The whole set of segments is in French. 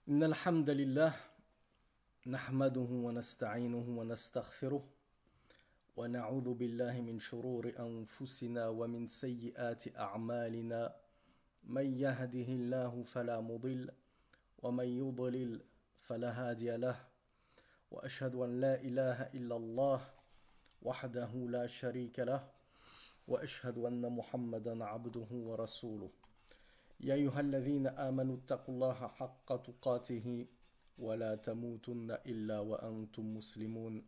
إن الحمد لله نحمده ونستعينه ونستغفره ونعوذ بالله من شرور أنفسنا ومن سيئات أعمالنا من يهده الله فلا مضل ومن يضلل فلا هادي له وأشهد أن لا إله إلا الله وحده لا شريك له وأشهد أن محمدا عبده ورسوله يا أيها الذين آمنوا اتقوا الله حق تقاته ولا تموتن إلا وأنتم مسلمون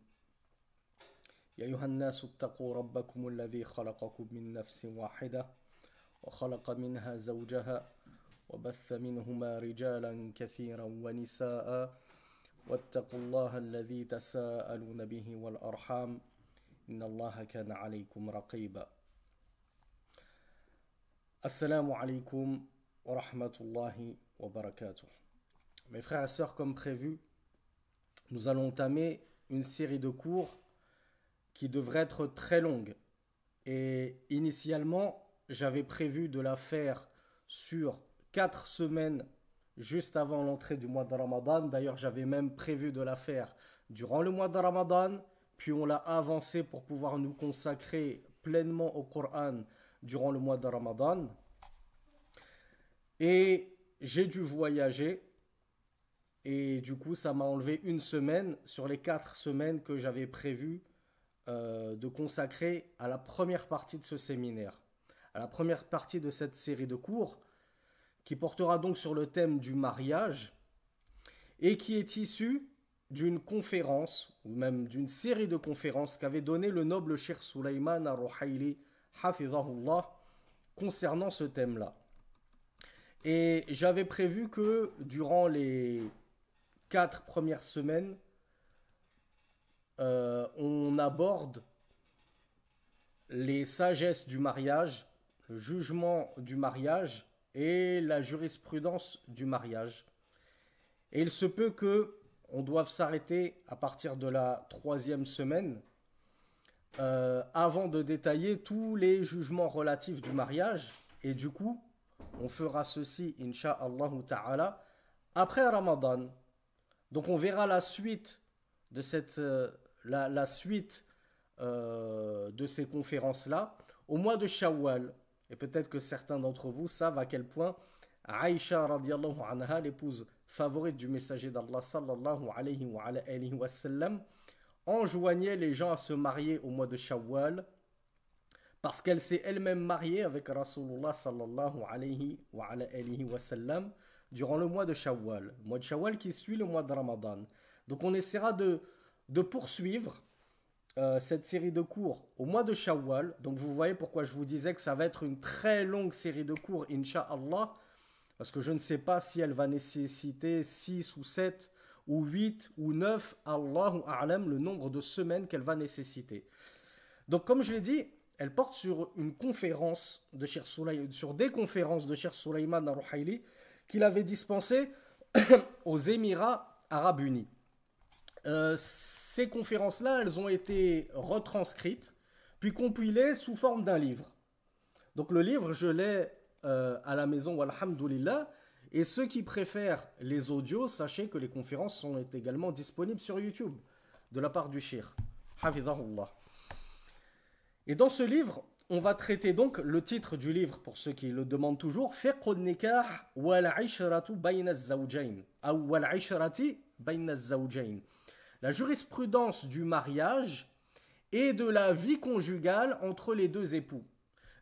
يا أيها الناس اتقوا ربكم الذي خلقكم من نفس واحدة وخلق منها زوجها وبث منهما رجالا كثيرا ونساء واتقوا الله الذي تساءلون به والأرحام إن الله كان عليكم رقيبا Assalamu alaikum wa rahmatullahi wa barakatuh. Mes frères et sœurs, comme prévu, nous allons entamer une série de cours qui devrait être très longue. Et initialement, j'avais prévu de la faire sur 4 semaines juste avant l'entrée du mois de Ramadan. D'ailleurs, j'avais même prévu de la faire durant le mois de Ramadan, puis on l'a avancé pour pouvoir nous consacrer pleinement au Coran durant le mois de Ramadan. Et j'ai dû voyager et du coup ça m'a enlevé une semaine sur les 4 semaines que j'avais prévu de consacrer à la première partie de ce séminaire, à la première partie de cette série de cours qui portera donc sur le thème du mariage et qui est issue d'une conférence ou même d'une série de conférences qu'avait donné le noble Cheikh Sulaiman Ar-Ruhaili Hafizahullah concernant ce thème-là. Et j'avais prévu que durant les 4 premières semaines, on aborde les sagesses du mariage, le jugement du mariage et la jurisprudence du mariage. Et il se peut que on doive s'arrêter à partir de la 3e semaine avant de détailler tous les jugements relatifs du mariage. Et du coup, on fera ceci, insha'Allah ta'ala, après Ramadan. Donc on verra la suite de la suite de ces conférences-là au mois de Shawwal. Et peut-être que certains d'entre vous savent à quel point Aïcha radiallahu anha, l'épouse favorite du messager d'Allah sallallahu alayhi wa sallam, enjoignait les gens à se marier au mois de Shawwal parce qu'elle s'est elle-même mariée avec Rasulullah sallallahu alayhi wa sallam durant le mois de Shawwal. Le mois de Shawwal qui suit le mois de Ramadan. Donc on essaiera de poursuivre cette série de cours au mois de Shawwal. Donc vous voyez pourquoi je vous disais que ça va être une très longue série de cours, insha'Allah, parce que je ne sais pas si elle va nécessiter 6 ou 7 ou 8 ou 9, Allahu a'lam, le nombre de semaines qu'elle va nécessiter. Donc comme je l'ai dit, elle porte sur une conférence de Cheikh Sulaiman, sur des conférences de Cheikh Sulaiman Ar-Ruhaili qu'il avait dispensées aux Émirats Arabes Unis. Ces conférences-là, elles ont été retranscrites, puis compilées sous forme d'un livre. Donc le livre, je l'ai à la maison, walhamdulillah, et ceux qui préfèrent les audios, sachez que les conférences sont également disponibles sur YouTube, de la part du Cheikh, hafizahullah. Et dans ce livre, on va traiter donc le titre du livre, pour ceux qui le demandent toujours, Fiqh nikah wal ishratu bayna az-zawjayn, ou wal ishrati bayna az-zawjayn. La jurisprudence du mariage et de la vie conjugale entre les deux époux.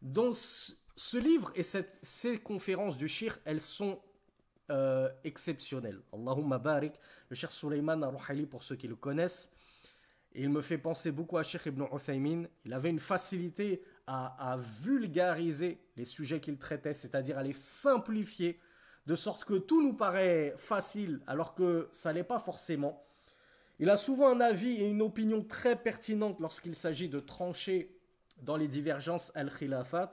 Dans ce livre et ces conférences du Cheikh, elles sont exceptionnelles. Allahumma barik, le Cheikh Sulaiman Ar-Ruhaili, pour ceux qui le connaissent, et il me fait penser beaucoup à Cheikh Ibn Uthaymin. Il avait une facilité à vulgariser les sujets qu'il traitait, c'est-à-dire à les simplifier, de sorte que tout nous paraît facile, alors que ça l'est pas forcément. Il a souvent un avis et une opinion très pertinente lorsqu'il s'agit de trancher dans les divergences al-khilafat.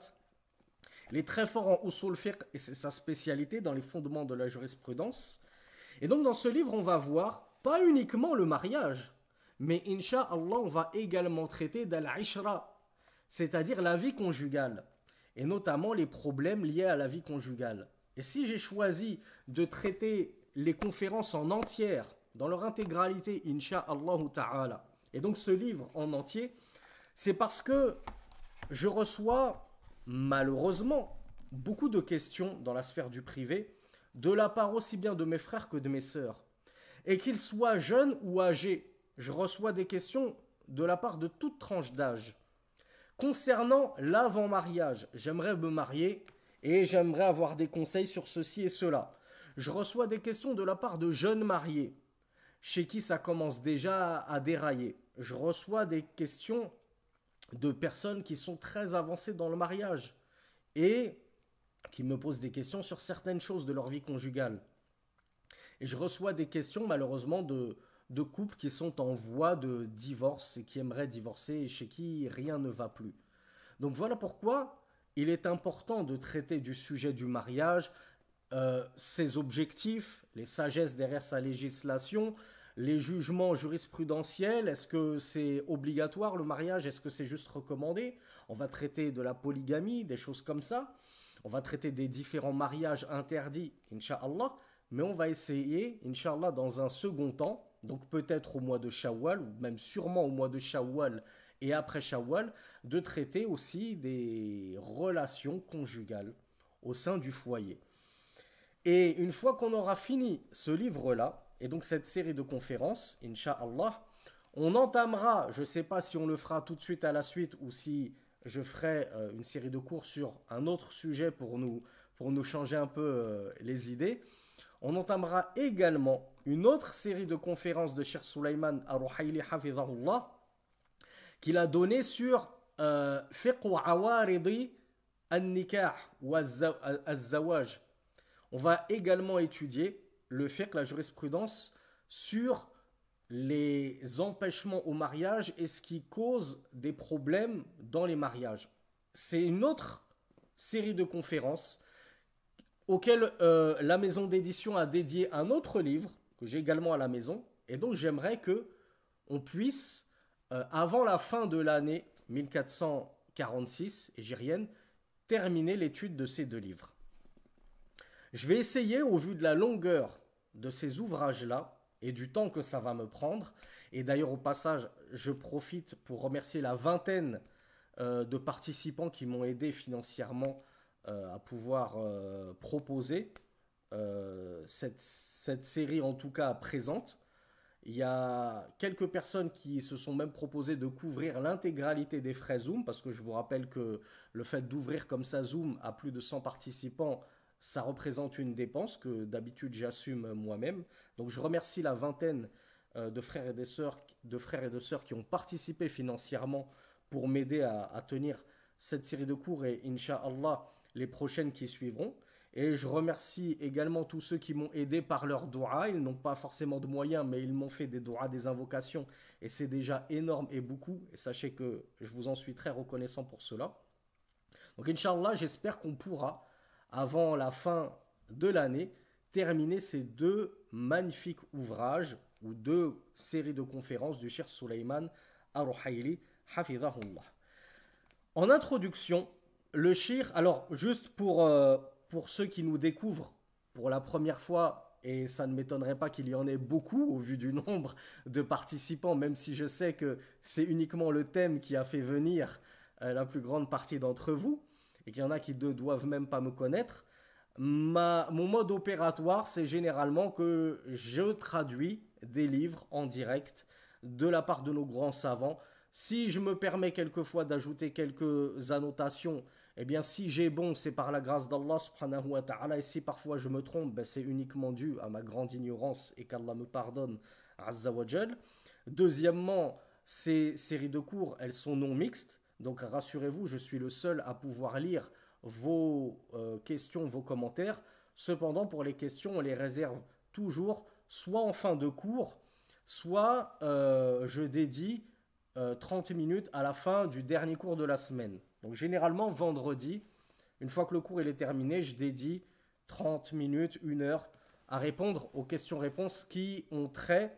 Il est très fort en usul fiqh, et c'est sa spécialité dans les fondements de la jurisprudence. Et donc dans ce livre, on va voir pas uniquement le mariage, mais insha'Allah, on va également traiter d'al-ishra, c'est-à-dire la vie conjugale, et notamment les problèmes liés à la vie conjugale. Et si j'ai choisi de traiter les conférences en entière, dans leur intégralité, insha'Allah ta'ala, et donc ce livre en entier, c'est parce que je reçois malheureusement beaucoup de questions dans la sphère du privé, de la part aussi bien de mes frères que de mes sœurs. Et qu'ils soient jeunes ou âgés, je reçois des questions de la part de toute tranche d'âge. Concernant l'avant-mariage, j'aimerais me marier et j'aimerais avoir des conseils sur ceci et cela. Je reçois des questions de la part de jeunes mariés, chez qui ça commence déjà à dérailler. Je reçois des questions de personnes qui sont très avancées dans le mariage et qui me posent des questions sur certaines choses de leur vie conjugale. Et je reçois des questions malheureusement de couples qui sont en voie de divorce et qui aimeraient divorcer et chez qui rien ne va plus. Donc voilà pourquoi il est important de traiter du sujet du mariage, ses objectifs, les sagesses derrière sa législation, les jugements jurisprudentiels, est-ce que c'est obligatoire le mariage, est-ce que c'est juste recommandé? On va traiter de la polygamie, des choses comme ça. On va traiter des différents mariages interdits, Inch'Allah, mais on va essayer, Inch'Allah, dans un second temps, donc peut-être au mois de Shawwal, ou même sûrement au mois de Shawwal et après Shawwal, de traiter aussi des relations conjugales au sein du foyer. Et une fois qu'on aura fini ce livre-là, et donc cette série de conférences, Inch'Allah, on entamera, je ne sais pas si on le fera tout de suite à la suite ou si je ferai une série de cours sur un autre sujet pour nous changer un peu les idées. On entamera également une autre série de conférences de Cheikh Sulaiman Ar-Ruhaili Hafizahullah qu'il a donné sur fiqh wa awaridi an-nikah wa az-zawaj. On va également étudier le fiqh, la jurisprudence, sur les empêchements au mariage et ce qui cause des problèmes dans les mariages. C'est une autre série de conférences auxquelles la maison d'édition a dédié un autre livre que j'ai également à la maison. Et donc j'aimerais que on puisse, avant la fin de l'année 1446 égérienne, terminer l'étude de ces deux livres. Je vais essayer, au vu de la longueur de ces ouvrages-là et du temps que ça va me prendre, et d'ailleurs au passage, je profite pour remercier la vingtaine de participants qui m'ont aidé financièrement à pouvoir proposer cette série en tout cas présente. Il y a quelques personnes qui se sont même proposées de couvrir l'intégralité des frais Zoom, parce que je vous rappelle que le fait d'ouvrir comme ça Zoom à plus de 100 participants, ça représente une dépense que d'habitude j'assume moi-même. Donc je remercie la vingtaine de frères et de sœurs qui ont participé financièrement pour m'aider à tenir cette série de cours et Inch'Allah les prochaines qui suivront. Et je remercie également tous ceux qui m'ont aidé par leurs doigts. Ils n'ont pas forcément de moyens, mais ils m'ont fait des doigts, des invocations. Et c'est déjà énorme et beaucoup. Et sachez que je vous en suis très reconnaissant pour cela. Donc Inch'Allah, j'espère qu'on pourra, avant la fin de l'année, terminer ces deux magnifiques ouvrages ou deux séries de conférences du Cheikh Sulaiman Ar-Ruhaili, Hafizahullah. En introduction, le Cheikh, alors juste pour ceux qui nous découvrent pour la première fois, et ça ne m'étonnerait pas qu'il y en ait beaucoup au vu du nombre de participants, même si je sais que c'est uniquement le thème qui a fait venir la plus grande partie d'entre vous, et qu'il y en a qui ne doivent même pas me connaître. Mon mode opératoire, c'est généralement que je traduis des livres en direct de la part de nos grands savants. Si je me permets quelquefois d'ajouter quelques annotations, eh bien si j'ai bon, c'est par la grâce d'Allah subhanahu wa ta'ala, et si parfois je me trompe, ben, c'est uniquement dû à ma grande ignorance et qu'Allah me pardonne, azza wa jal. Deuxièmement, ces séries de cours, elles sont non mixtes, donc rassurez-vous, je suis le seul à pouvoir lire vos questions, vos commentaires. Cependant, pour les questions, on les réserve toujours soit en fin de cours, soit je dédie 30 minutes à la fin du dernier cours de la semaine. Donc généralement, vendredi, une fois que le cours il est terminé, je dédie 30 minutes, 1 heure à répondre aux questions-réponses qui ont trait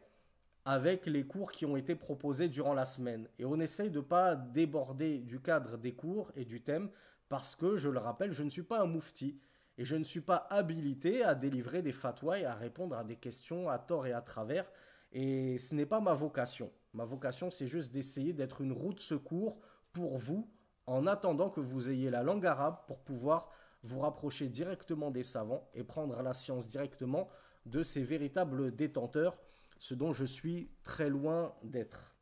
avec les cours qui ont été proposés durant la semaine. Et on essaye de ne pas déborder du cadre des cours et du thème, parce que, je le rappelle, je ne suis pas un moufti. et je ne suis pas habilité à délivrer des fatwas et à répondre à des questions à tort et à travers. Et ce n'est pas ma vocation. Ma vocation, c'est juste d'essayer d'être une roue de secours pour vous en attendant que vous ayez la langue arabe pour pouvoir vous rapprocher directement des savants et prendre la science directement de ces véritables détenteurs, ce dont je suis très loin d'être.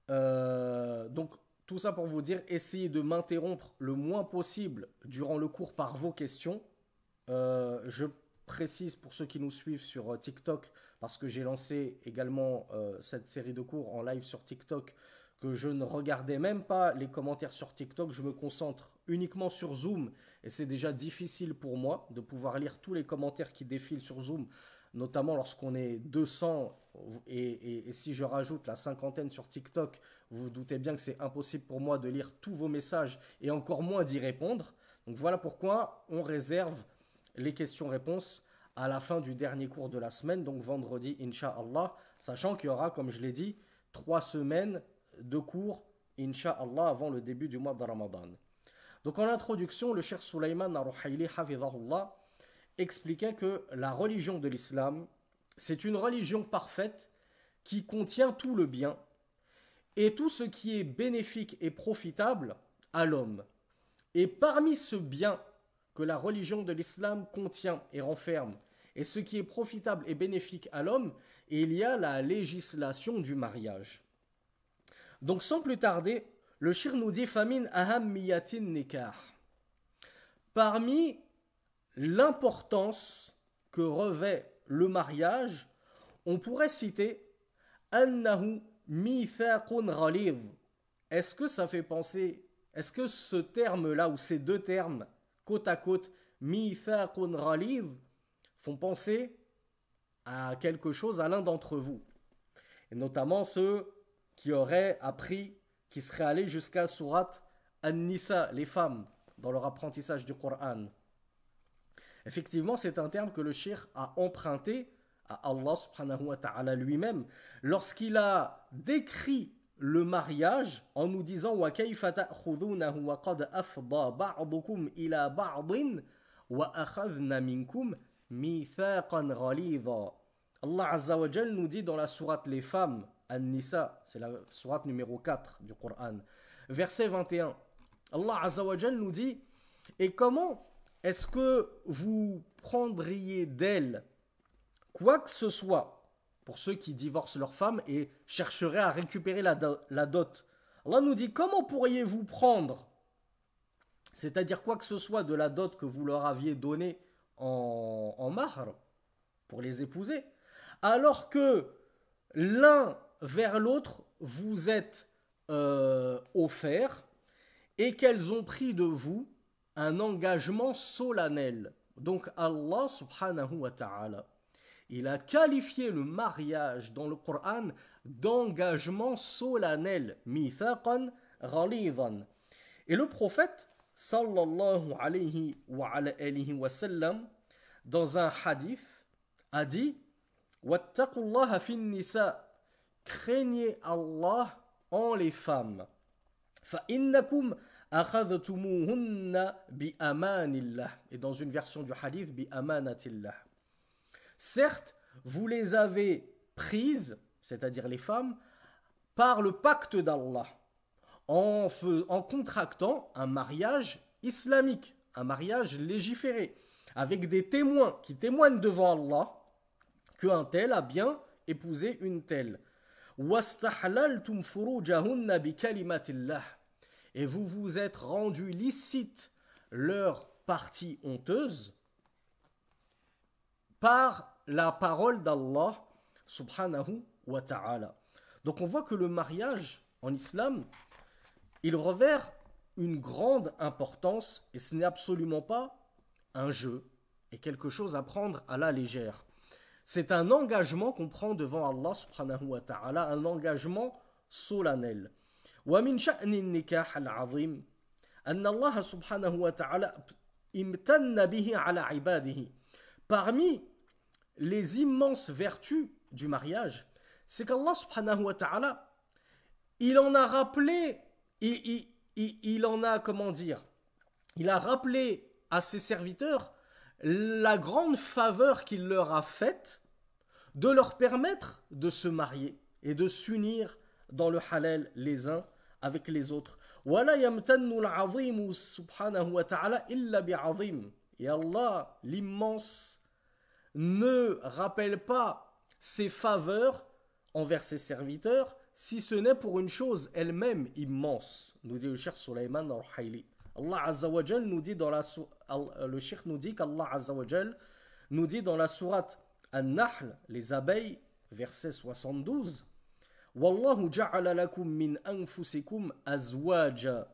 Donc, tout ça pour vous dire, essayez de m'interrompre le moins possible durant le cours par vos questions. Je précise pour ceux qui nous suivent sur TikTok, parce que j'ai lancé également cette série de cours en live sur TikTok, que je ne regardais même pas les commentaires sur TikTok, je me concentre uniquement sur Zoom, et c'est déjà difficile pour moi de pouvoir lire tous les commentaires qui défilent sur Zoom, notamment lorsqu'on est 200, et si je rajoute la cinquantaine sur TikTok, vous vous doutez bien que c'est impossible pour moi de lire tous vos messages, et encore moins d'y répondre. Donc voilà pourquoi on réserve les questions-réponses à la fin du dernier cours de la semaine, donc vendredi, Inch'Allah, sachant qu'il y aura, comme je l'ai dit, 3 semaines de cours, Inch'Allah, avant le début du mois de Ramadan. Donc en introduction, le cheikh Sulaiman Ar-Ruhayli, Hafidhahullah, expliquait que la religion de l'islam, c'est une religion parfaite qui contient tout le bien et tout ce qui est bénéfique et profitable à l'homme. Et parmi ce bien que la religion de l'islam contient et renferme, et ce qui est profitable et bénéfique à l'homme, il y a la législation du mariage. Donc sans plus tarder, le shir nous dit Famin ahammiyatin nikah. Parmi l'importance que revêt le mariage, on pourrait citer Annahu mithaqun ghalidh. Est-ce que ça fait penser, est-ce que ce terme-là, ou ces deux termes, côte à côte, mithaqun ghalidh, font penser à quelque chose à l'un d'entre vous? Et notamment ceux qui auraient appris, qui seraient allés jusqu'à Surat An-Nisa, les femmes, dans leur apprentissage du Coran. Effectivement, c'est un terme que le cheikh a emprunté à Allah subhanahu wa ta'ala lui-même lorsqu'il a décrit le mariage en nous disant wa kayfa ta'khudhunahu wa qad afda ba'dukum ila ba'din wa akhadhna minkum mithaqan ghalidha. Allah azza wa jalla nous dit dans la sourate les femmes An-Nisa, c'est la sourate numéro 4 du Coran, verset 21. Allah azza wa jalla nous dit et comment est-ce que vous prendriez d'elle quoi que ce soit pour ceux qui divorcent leur femme et chercheraient à récupérer la dot? Allah nous dit comment pourriez-vous prendre, c'est-à-dire quoi que ce soit de la dot que vous leur aviez donnée en mahr pour les épouser, alors que l'un vers l'autre vous êtes offert et qu'elles ont pris de vous un engagement solennel. Donc Allah subhanahu wa ta'ala, il a qualifié le mariage dans le Coran d'engagement solennel, mithaqan ghalidhan. Et le prophète sallallahu alayhi wa sallam dans un hadith a dit wattaqullaha fin nisa, craignez Allah en les femmes, fa innakum akhadhtumuhunna bi amanillah, et dans une version du hadith bi amanatillah. Certes, vous les avez prises, c'est-à-dire les femmes, par le pacte d'Allah, en contractant un mariage islamique, un mariage légiféré, avec des témoins qui témoignent devant Allah qu'un tel a bien épousé une telle. وَاسْتَحْلَلْتُمْ فُرُوجَهُنَّ بِكَلِمَةِ اللَّهِ, et vous vous êtes rendu licite leur partie honteuse par la parole d'Allah subhanahu wa ta'ala. Donc on voit que le mariage en islam, il revêt une grande importance et ce n'est absolument pas un jeu et quelque chose à prendre à la légère. C'est un engagement qu'on prend devant Allah subhanahu wa ta'ala, un engagement solennel. ومن شأن النكاح العظيم أن الله سبحانه وتعالى امتن به على عباده. Parmi les immenses vertus du mariage, c'est qu'Allah subhanahu wa ta'ala, il en a rappelé, il en a, comment dire, il a rappelé à ses serviteurs la grande faveur qu'il leur a faite de leur permettre de se marier et de s'unir dans le halal les uns avec les autres. وَلَا يَمْتَنُّ الْعَظِيمُ سُبْحَانَهُ وَتَعَالَى إِلَّا بِعَظِيمٍ. Et Allah, l'immense, ne rappelle pas ses faveurs envers ses serviteurs, si ce n'est pour une chose elle-même immense, nous dit le cheikh Sulaiman al-Ruhaili. Allah Azza wa Jal nous dit dans la le cheikh nous dit qu'Allah Azza wa Jal nous dit dans la sourate An-Nahl, les abeilles, verset 72, Wallahu ja'ala lakum min anfusikum azwaja.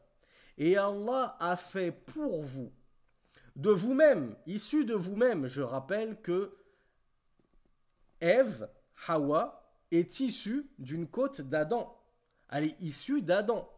Et Allah a fait pour vous, de vous-même, issu de vous-même. Je rappelle que Ève, Hawa, est issue d'une côte d'Adam. Elle est issue d'Adam.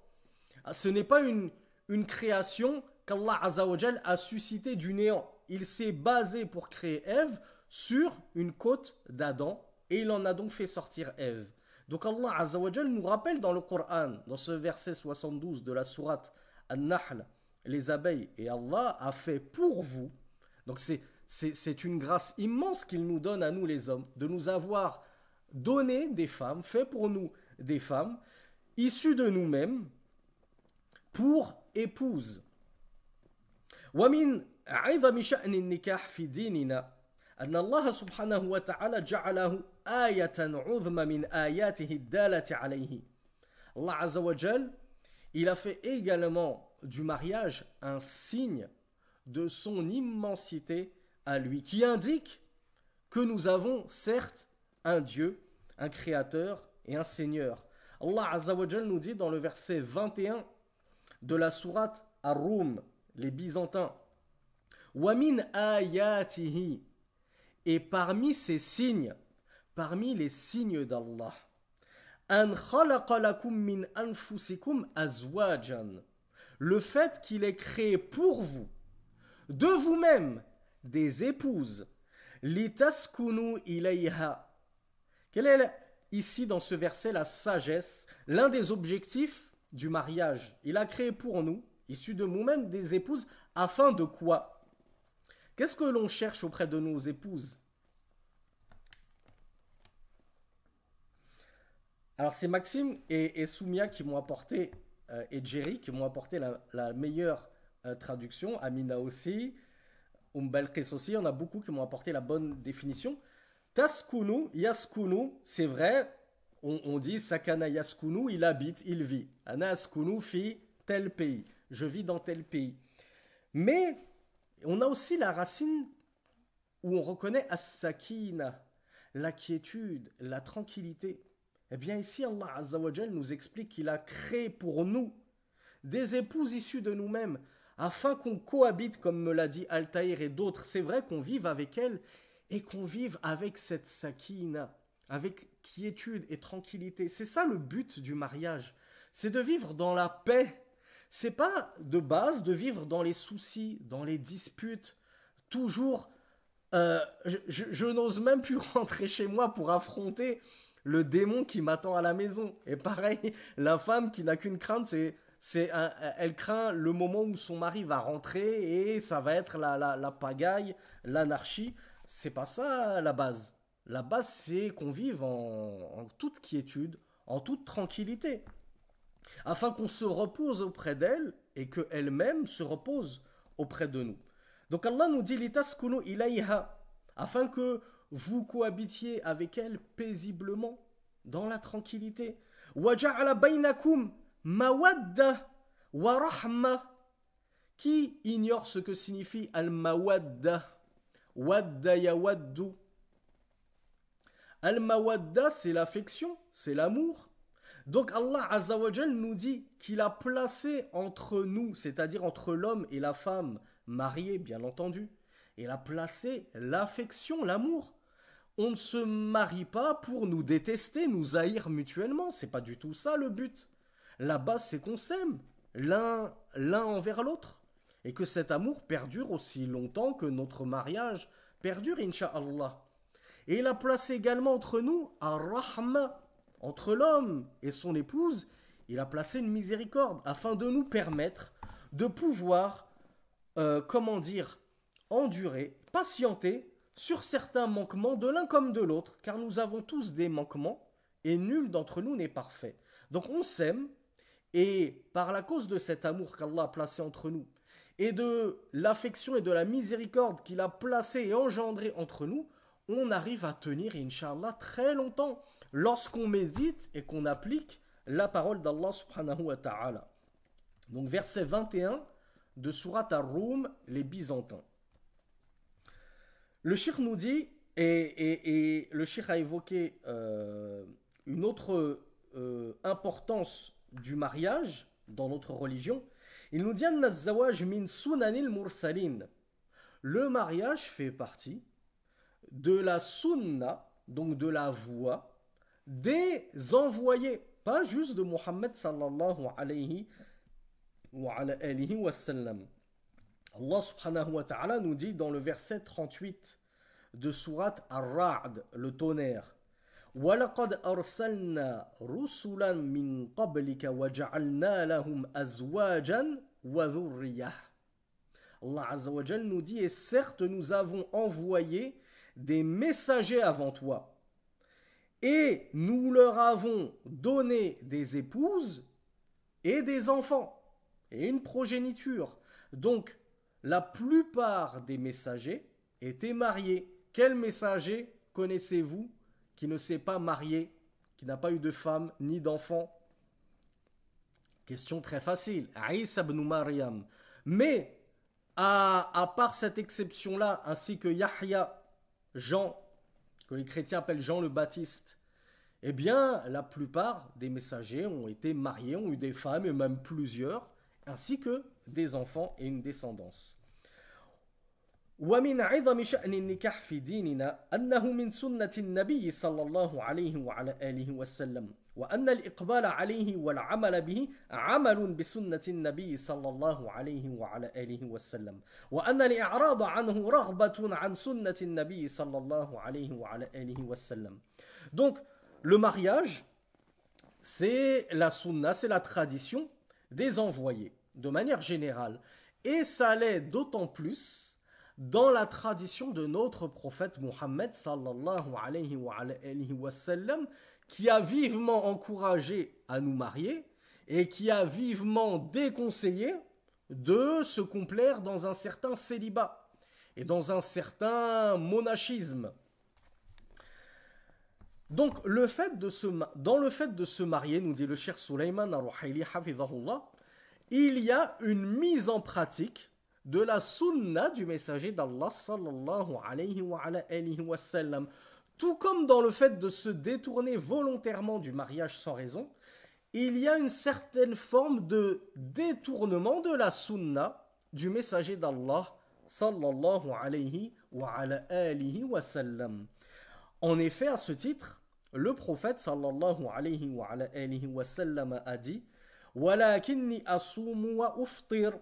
Ce n'est pas une création qu'Allah Azzawajal a suscité du néant. Il s'est basé pour créer Ève sur une côte d'Adam et il en a donc fait sortir Ève. Donc Allah Azzawajal nous rappelle dans le Coran, dans ce verset 72 de la sourate An-Nahl, les abeilles, et Allah a fait pour vous. Donc c'est une grâce immense qu'il nous donne à nous les hommes, de nous avoir donné des femmes, fait pour nous des femmes, issues de nous-mêmes, pour épouses. ومن عظم شأن النكاح في ديننا أن الله سبحانه وتعالى جعله آية عظمى من آياته الدالة عليه. Allah Azza wa Jal, il a fait également du mariage un signe de son immensité à lui, qui indique que nous avons certes un Dieu, un Créateur et un Seigneur. Allah Azza wa Jal nous dit dans le verset 21 de la sourate Ar-Rum, les Byzantins, وَمِنْ آيَاتِهِ, et parmi ces signes, parmi les signes d'Allah, أَنْ خَلَقَ لَكُم مِّنْ أَنفُسِكُمْ أَزْوَاجًا, le fait qu'il ait créé pour vous, de vous-même, des épouses, لِتَسْكُنُوا إِلَيْهَا. Quelle est ici dans ce verset la sagesse, l'un des objectifs du mariage? Il a créé pour nous, issus de nous-mêmes, des épouses, afin de quoi? Qu'est-ce que l'on cherche auprès de nos épouses? Alors c'est Maxime et Soumia qui m'ont apporté, et Jerry qui m'ont apporté la meilleure traduction, Amina aussi, Belkis aussi, on a beaucoup qui m'ont apporté la bonne définition. Taskunu, yaskunu, c'est vrai, on dit Sakana yaskunu, il habite, il vit. Ana askunu fi tel pays, je vis dans tel pays. Mais on a aussi la racine où on reconnaît as-sakina, la quiétude, la tranquillité. Eh bien ici, Allah Azza wa Jal nous explique qu'il a créé pour nous des épouses issues de nous-mêmes, afin qu'on cohabite, comme me l'a dit Altaïr et d'autres. C'est vrai qu'on vive avec elles et qu'on vive avec cette sakina, avec quiétude et tranquillité. C'est ça le but du mariage, c'est de vivre dans la paix. C'est pas de base de vivre dans les soucis, dans les disputes, toujours. Je n'ose même plus rentrer chez moi pour affronter le démon qui m'attend à la maison. Et pareil, la femme qui n'a qu'une crainte, elle craint le moment où son mari va rentrer et ça va être la pagaille, l'anarchie. C'est pas ça la base. La base, c'est qu'on vive en toute quiétude, en toute tranquillité, afin qu'on se repose auprès d'elle et qu'elle-même se repose auprès de nous. Donc Allah nous dit litaskunu ilayha, afin que vous cohabitiez avec elle paisiblement, dans la tranquillité. Wa ja'ala bainakum mawadda wa rahma. Qui ignore ce que signifie al-mawadda? Wadda yawaddu. Al-mawadda, c'est l'affection, c'est l'amour. Donc Allah Azza wa Jal nous dit qu'il a placé entre nous, c'est-à-dire entre l'homme et la femme, mariés bien entendu, il a placé l'affection, l'amour. On ne se marie pas pour nous détester, nous haïr mutuellement, c'est pas du tout ça le but. La base c'est qu'on s'aime, l'un envers l'autre, et que cet amour perdure aussi longtemps que notre mariage perdure, incha'Allah. Et il a placé également entre nous ar-rahma, entre l'homme et son épouse, il a placé une miséricorde afin de nous permettre de pouvoir comment dire, endurer, patienter sur certains manquements de l'un comme de l'autre, car nous avons tous des manquements et nul d'entre nous n'est parfait. Donc on s'aime et par la cause de cet amour qu'Allah a placé entre nous et de l'affection et de la miséricorde qu'il a placé et engendré entre nous, on arrive à tenir, Inch'Allah, très longtemps lorsqu'on médite et qu'on applique la parole d'Allah subhanahu wa ta'ala. Donc verset 21 de Surat Ar-Rum, les Byzantins. Le cheikh nous dit, et le cheikh a évoqué une autre importance du mariage dans notre religion. Il nous dit Anna zawaj min sunanil mursalin. Le mariage fait partie de la sunna, donc de la voie des envoyés, pas juste de Muhammad sallallahu alayhi wa sallam. Allah subhanahu wa ta'ala nous dit dans le verset 38 de Surat Ar-Ra'd, le tonnerre, وَلَقَدْ أَرْسَلْنَا رُسُلًا مِّن قَبْلِكَ وَجَعَلْنَا لَهُمْ أَزْوَاجًا وَذُرِّيَّةً. Allah Azza wa Jal nous dit, et certes nous avons envoyé des messagers avant toi, et nous leur avons donné des épouses et des enfants, et une progéniture. Donc, la plupart des messagers étaient mariés. Quel messager connaissez-vous qui ne s'est pas marié, qui n'a pas eu de femme ni d'enfant? Question très facile. Isa ibn Maryam. Mais, à part cette exception-là, ainsi que Yahya, Jean, que les chrétiens appellent Jean le Baptiste, eh bien, la plupart des messagers ont été mariés, ont eu des femmes, et même plusieurs, ainsi que des enfants et une descendance. ومن عظم شأن النكاح في ديننا أنه من سنة النبي صلى الله عليه وعلى آله وسلم وأن الإقبال عليه والعمل به عمل بسنة النبي صلى الله عليه وعلى آله وسلم وأن الإعراض عنه رغبة عن سنة النبي صلى الله عليه وعلى آله وسلم. Donc, le mariage, c'est la sunna, c'est la tradition des envoyés, de manière générale. Et ça l'est d'autant plus dans la tradition de notre prophète Muhammad sallallahu alayhi wa sallam, qui a vivement encouragé à nous marier et qui a vivement déconseillé de se complaire dans un certain célibat et dans un certain monachisme. Donc, dans le fait de se marier, nous dit le cheikh Sulaiman al-Ruhayli hafidhahullah, il y a une mise en pratique de la sunna du messager d'Allah sallallahu alayhi wa sallam. Tout comme dans le fait de se détourner volontairement du mariage sans raison, il y a une certaine forme de détournement de la sunna du messager d'Allah sallallahu alayhi wa sallam. En effet, à ce titre, le prophète sallallahu alayhi wa sallam a dit وَلَكِنِّي أَصُومُ وَأُفْطِرُ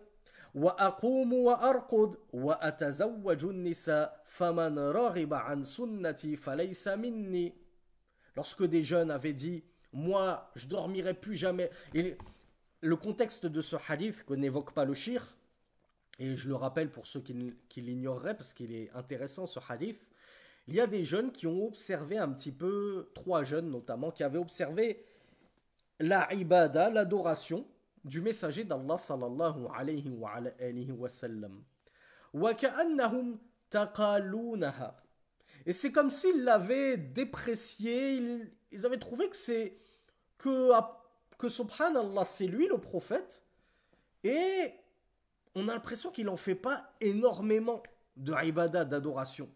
وَأَقُومُ وَأَرْقُدُ وَأَتَزَوَّجُ النِّسَاءَ فَمَنْ رَغِبَ عَنْ سُنَّتِي فَلَيْسَ مِنِّي. Lorsque des jeunes avaient dit moi je dormirai plus jamais, et le contexte de ce hadith que n'évoque pas le cheikh, et je le rappelle pour ceux qui l'ignoreraient parce qu'il est intéressant ce hadith, il y a des jeunes qui ont observé un petit peu, 3 jeunes notamment, qui avaient observé la ibada, l'adoration du messager d'Allah sallallahu alayhi wa sallam. Wa ka'annahum taqalunaha. Et c'est comme s'ils l'avaient déprécié, ils avaient trouvé que subhanallah, c'est lui le prophète, et on a l'impression qu'il n'en fait pas énormément de ibada, d'adoration.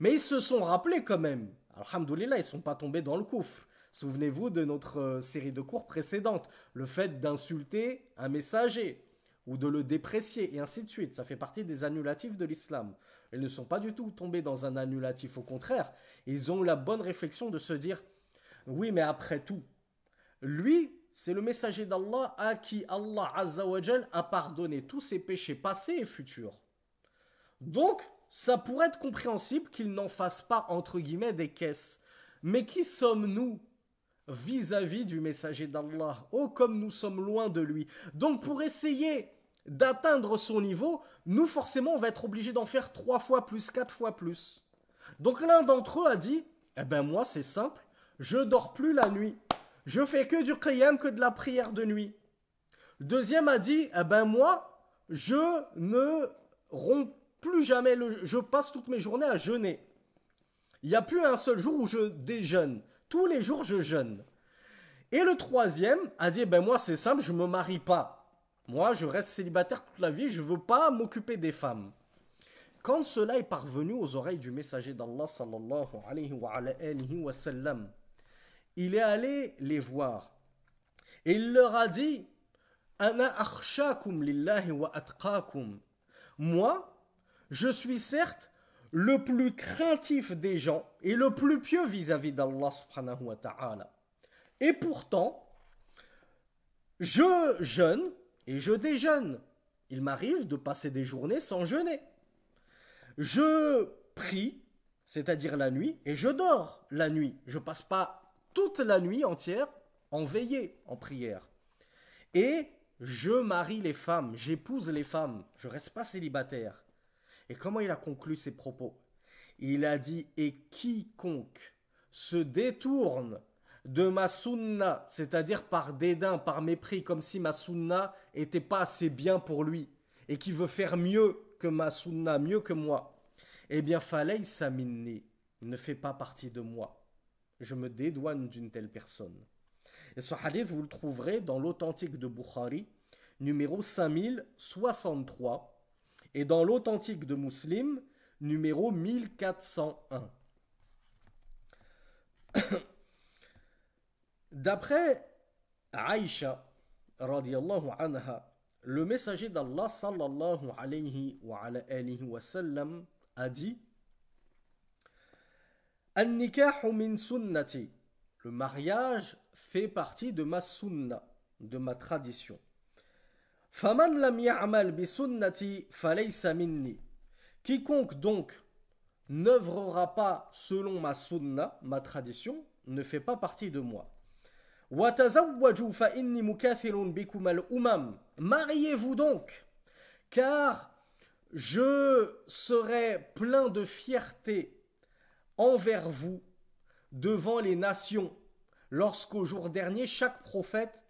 Mais ils se sont rappelés quand même, alhamdoulilah, ils ne sont pas tombés dans le koufr. Souvenez-vous de notre série de cours précédente, le fait d'insulter un messager ou de le déprécier et ainsi de suite. Ça fait partie des annulatifs de l'islam. Ils ne sont pas du tout tombés dans un annulatif, au contraire. Ils ont eu la bonne réflexion de se dire oui, mais après tout, lui, c'est le messager d'Allah à qui Allah Azza wa Jal a pardonné tous ses péchés passés et futurs. Donc, ça pourrait être compréhensible qu'il n'en fasse pas, entre guillemets, des caisses. Mais qui sommes-nous vis-à-vis du messager d'Allah? Oh, comme nous sommes loin de lui. Donc, pour essayer d'atteindre son niveau, nous forcément on va être obligé d'en faire 3 fois plus, 4 fois plus. Donc l'un d'entre eux a dit, eh ben moi c'est simple, je dors plus la nuit. Je fais que du qiyam, que de la prière de nuit. Deuxième a dit, eh ben moi, je ne romps plus jamais, je passe toutes mes journées à jeûner. Il n'y a plus un seul jour où je déjeune. Tous les jours, je jeûne. Et le troisième a dit, ben moi, c'est simple, je ne me marie pas. Moi, je reste célibataire toute la vie, je ne veux pas m'occuper des femmes. Quand cela est parvenu aux oreilles du messager d'Allah, sallallahu alayhi wa sallam, il est allé les voir. Et il leur a dit, Ana akhshakum lillahi wa atqakum. Moi, je suis certes le plus craintif des gens et le plus pieux vis-à-vis d'Allah subhanahu wa ta'ala. Et pourtant, je jeûne et je déjeune. Il m'arrive de passer des journées sans jeûner. Je prie, c'est-à-dire la nuit, et je dors la nuit. Je passe pas toute la nuit entière en veillée, en prière. Et je marie les femmes, j'épouse les femmes, je reste pas célibataire. Et comment il a conclu ses propos? Il a dit, et quiconque se détourne de ma sunna, c'est-à-dire par dédain, par mépris, comme si ma sunna était pas assez bien pour lui, et qui veut faire mieux que ma sunna, mieux que moi, eh bien, falaysa minni, ne fait pas partie de moi. Je me dédouane d'une telle personne. Et ce hadith, vous le trouverez dans l'authentique de Bukhari, numéro 5063, et dans l'authentique de Muslim, numéro 1401. D'après Aïcha, radiyallahu anha, le messager d'Allah, sallallahu alayhi wa sallam, a dit An-nikahu min sunnati. Le mariage fait partie de ma sunna, de ma tradition. Faman lam ya'mal bi sunnati falaysa minni. Quiconque donc n'œuvrera pas selon ma sunna, ma tradition, ne fait pas partie de moi. Wa tazawwaju fa inni mukathirun bikum al-umam. Mariez-vous donc, car je serai plein de fierté envers vous devant les nations, lorsqu'au jour dernier, chaque prophète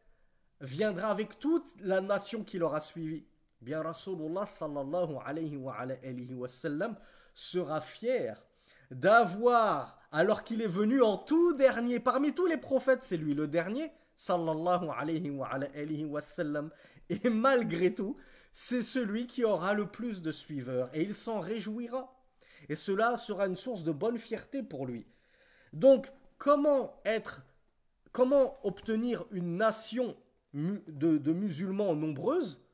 viendra avec toute la nation qui l'aura suivi. Bien Rasulullah sallallahu alayhi wa sallam sera fier d'avoir, alors qu'il est venu en tout dernier, parmi tous les prophètes, c'est lui le dernier, sallallahu alayhi wa sallam, et malgré tout, c'est celui qui aura le plus de suiveurs, et il s'en réjouira. Et cela sera une source de bonne fierté pour lui. Donc, comment obtenir une nation de musulmans nombreuses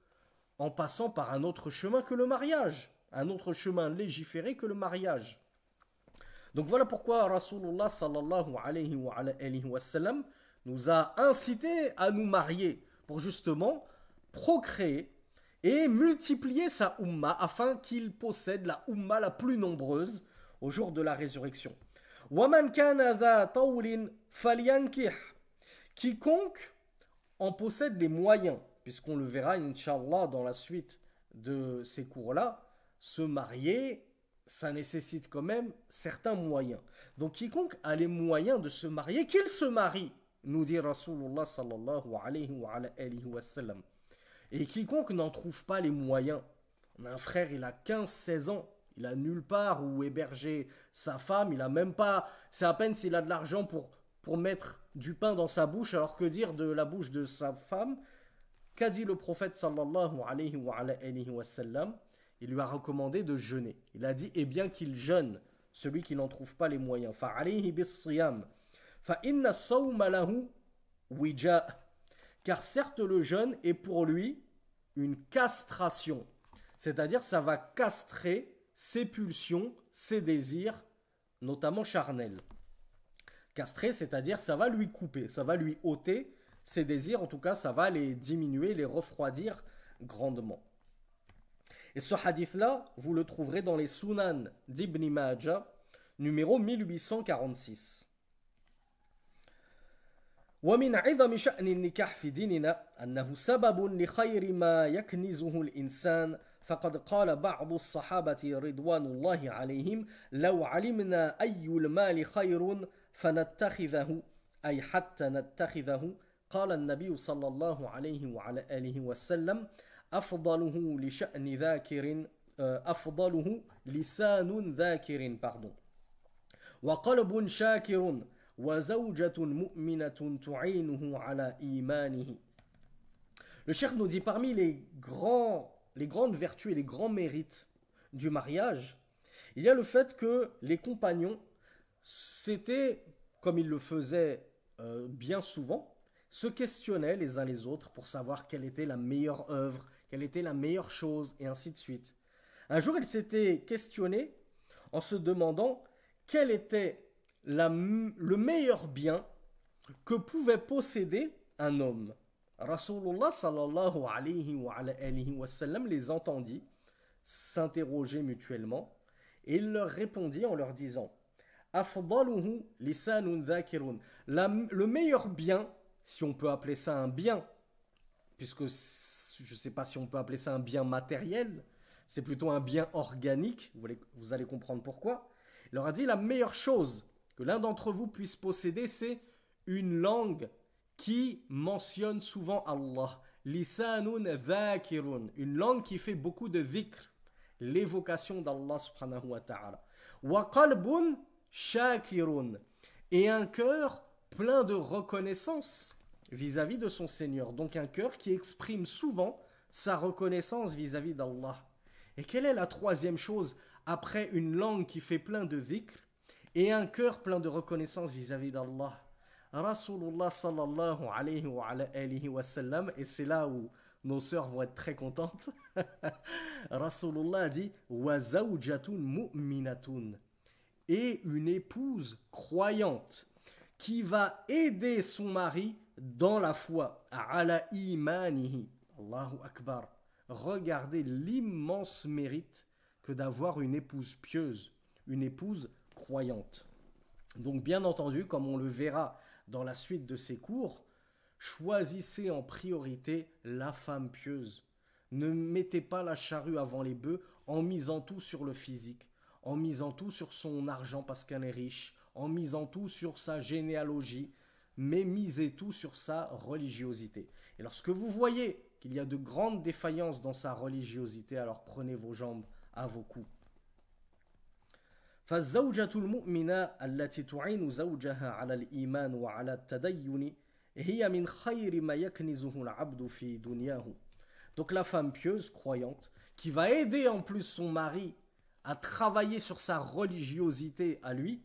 en passant par un autre chemin que le mariage, un autre chemin légiféré que le mariage. Donc voilà pourquoi Rasulullah sallallahu alayhi wa sallam nous a incité à nous marier pour justement procréer et multiplier sa umma afin qu'il possède la umma la plus nombreuse au jour de la résurrection. وَمَنْ كَانَ ذَا طَوْلٍ فَلْيَنْكِحْ. Quiconque en possède les moyens, puisqu'on le verra, Inch'Allah, dans la suite de ces cours-là, se marier, ça nécessite quand même certains moyens. Donc quiconque a les moyens de se marier, qu'il se marie, nous dit Rasulullah sallallahu alayhi wa sallam. Et quiconque n'en trouve pas les moyens, on a un frère, il a 15-16 ans, il a nulle part où héberger sa femme, il a même pas, c'est à peine s'il a de l'argent pour mettre du pain dans sa bouche, alors que dire de la bouche de sa femme? Qu'a dit le prophète sallallahu alayhi wa sallam? Il lui a recommandé de jeûner. Il a dit, eh bien qu'il jeûne, celui qui n'en trouve pas les moyens. Fa'alayhi bis-siyam. Fa'inna as-sawma lahu wija'. Car certes le jeûne est pour lui une castration. C'est-à-dire ça va castrer ses pulsions, ses désirs, notamment charnels. Castrer, c'est-à-dire ça va lui couper, ça va lui ôter ses désirs, en tout cas ça va les diminuer, les refroidir grandement. Et ce hadith-là, vous le trouverez dans les Sunan d'Ibn Majah, numéro 1846. ومن عظم شأن النكاح في ديننا أنه سبب لخير ما يكنزه الإنسان فقد قال بعض الصحابة رضوان الله عليهم لو علمنا أي المال خير فنتخذه أي حتى نتخذه قال النبي صلى الله عليه وعلى آله وسلم أفضله لشأن ذاكر أفضله لسان ذاكر pardon وقلب شاكر وزوجة مؤمنة تعينه على إيمانه. Le cheikh nous dit parmi les grandes vertus et les grands mérites du mariage, il y a le fait que les compagnons, c'était, comme ils le faisaient bien souvent, se questionnaient les uns les autres pour savoir quelle était la meilleure œuvre, quelle était la meilleure chose, et ainsi de suite. Un jour, ils s'étaient questionnés en se demandant quel était le meilleur bien que pouvait posséder un homme. Rasulullah sallallahu alayhi wa sallam les entendit s'interroger mutuellement et il leur répondit en leur disant Afdaluhu lisanun dhakirun. Le meilleur bien, si on peut appeler ça un bien, puisque je ne sais pas si on peut appeler ça un bien matériel, c'est plutôt un bien organique, vous allez comprendre pourquoi. Il leur a dit la meilleure chose que l'un d'entre vous puisse posséder, c'est une langue qui mentionne souvent Allah. Lisanun dhakirun, une langue qui fait beaucoup de dhikr, l'évocation d'Allah subhanahu wa ta'ala. Wa qalbun shakirun, et un cœur plein de reconnaissance vis-à-vis de son Seigneur. Donc un cœur qui exprime souvent sa reconnaissance vis-à-vis d'Allah. Et quelle est la troisième chose après une langue qui fait plein de dhikr et un cœur plein de reconnaissance vis-à-vis d'Allah? Rasulullah sallallahu alayhi wa sallam, et c'est là où nos sœurs vont être très contentes. Rasulullah a dit wa zawjatun mu'minatun, et une épouse croyante qui va aider son mari dans la foi. Ala imanihi. Allahu akbar. Regardez l'immense mérite que d'avoir une épouse pieuse, une épouse croyante. Donc bien entendu, comme on le verra dans la suite de ces cours, choisissez en priorité la femme pieuse. Ne mettez pas la charrue avant les bœufs en misant tout sur le physique, en misant tout sur son argent parce qu'elle est riche, en misant tout sur sa généalogie, mais misez tout sur sa religiosité. Et lorsque vous voyez qu'il y a de grandes défaillances dans sa religiosité, alors prenez vos jambes à vos coups. فالزوجة المؤمنة التي تعين زوجها على الإيمان وعلى التدين هي من خير ما يكنزه العبد في دنياه. Donc la femme pieuse, croyante, qui va aider en plus son mari à travailler sur sa religiosité à lui,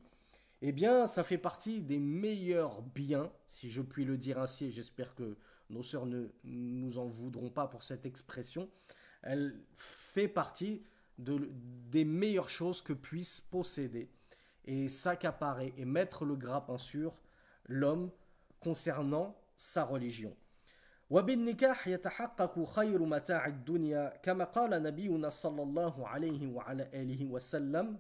eh bien ça fait partie des meilleurs biens, si je puis le dire ainsi, et j'espère que nos sœurs ne nous en voudront pas pour cette expression. Elle fait partie des meilleures choses que puisse posséder et s'accaparer et mettre le grappin sur l'homme concernant sa religion. وبالنكاح يتحقق خير متاع الدنيا كما قال نبينا صلى الله عليه وعلى آله وسلم.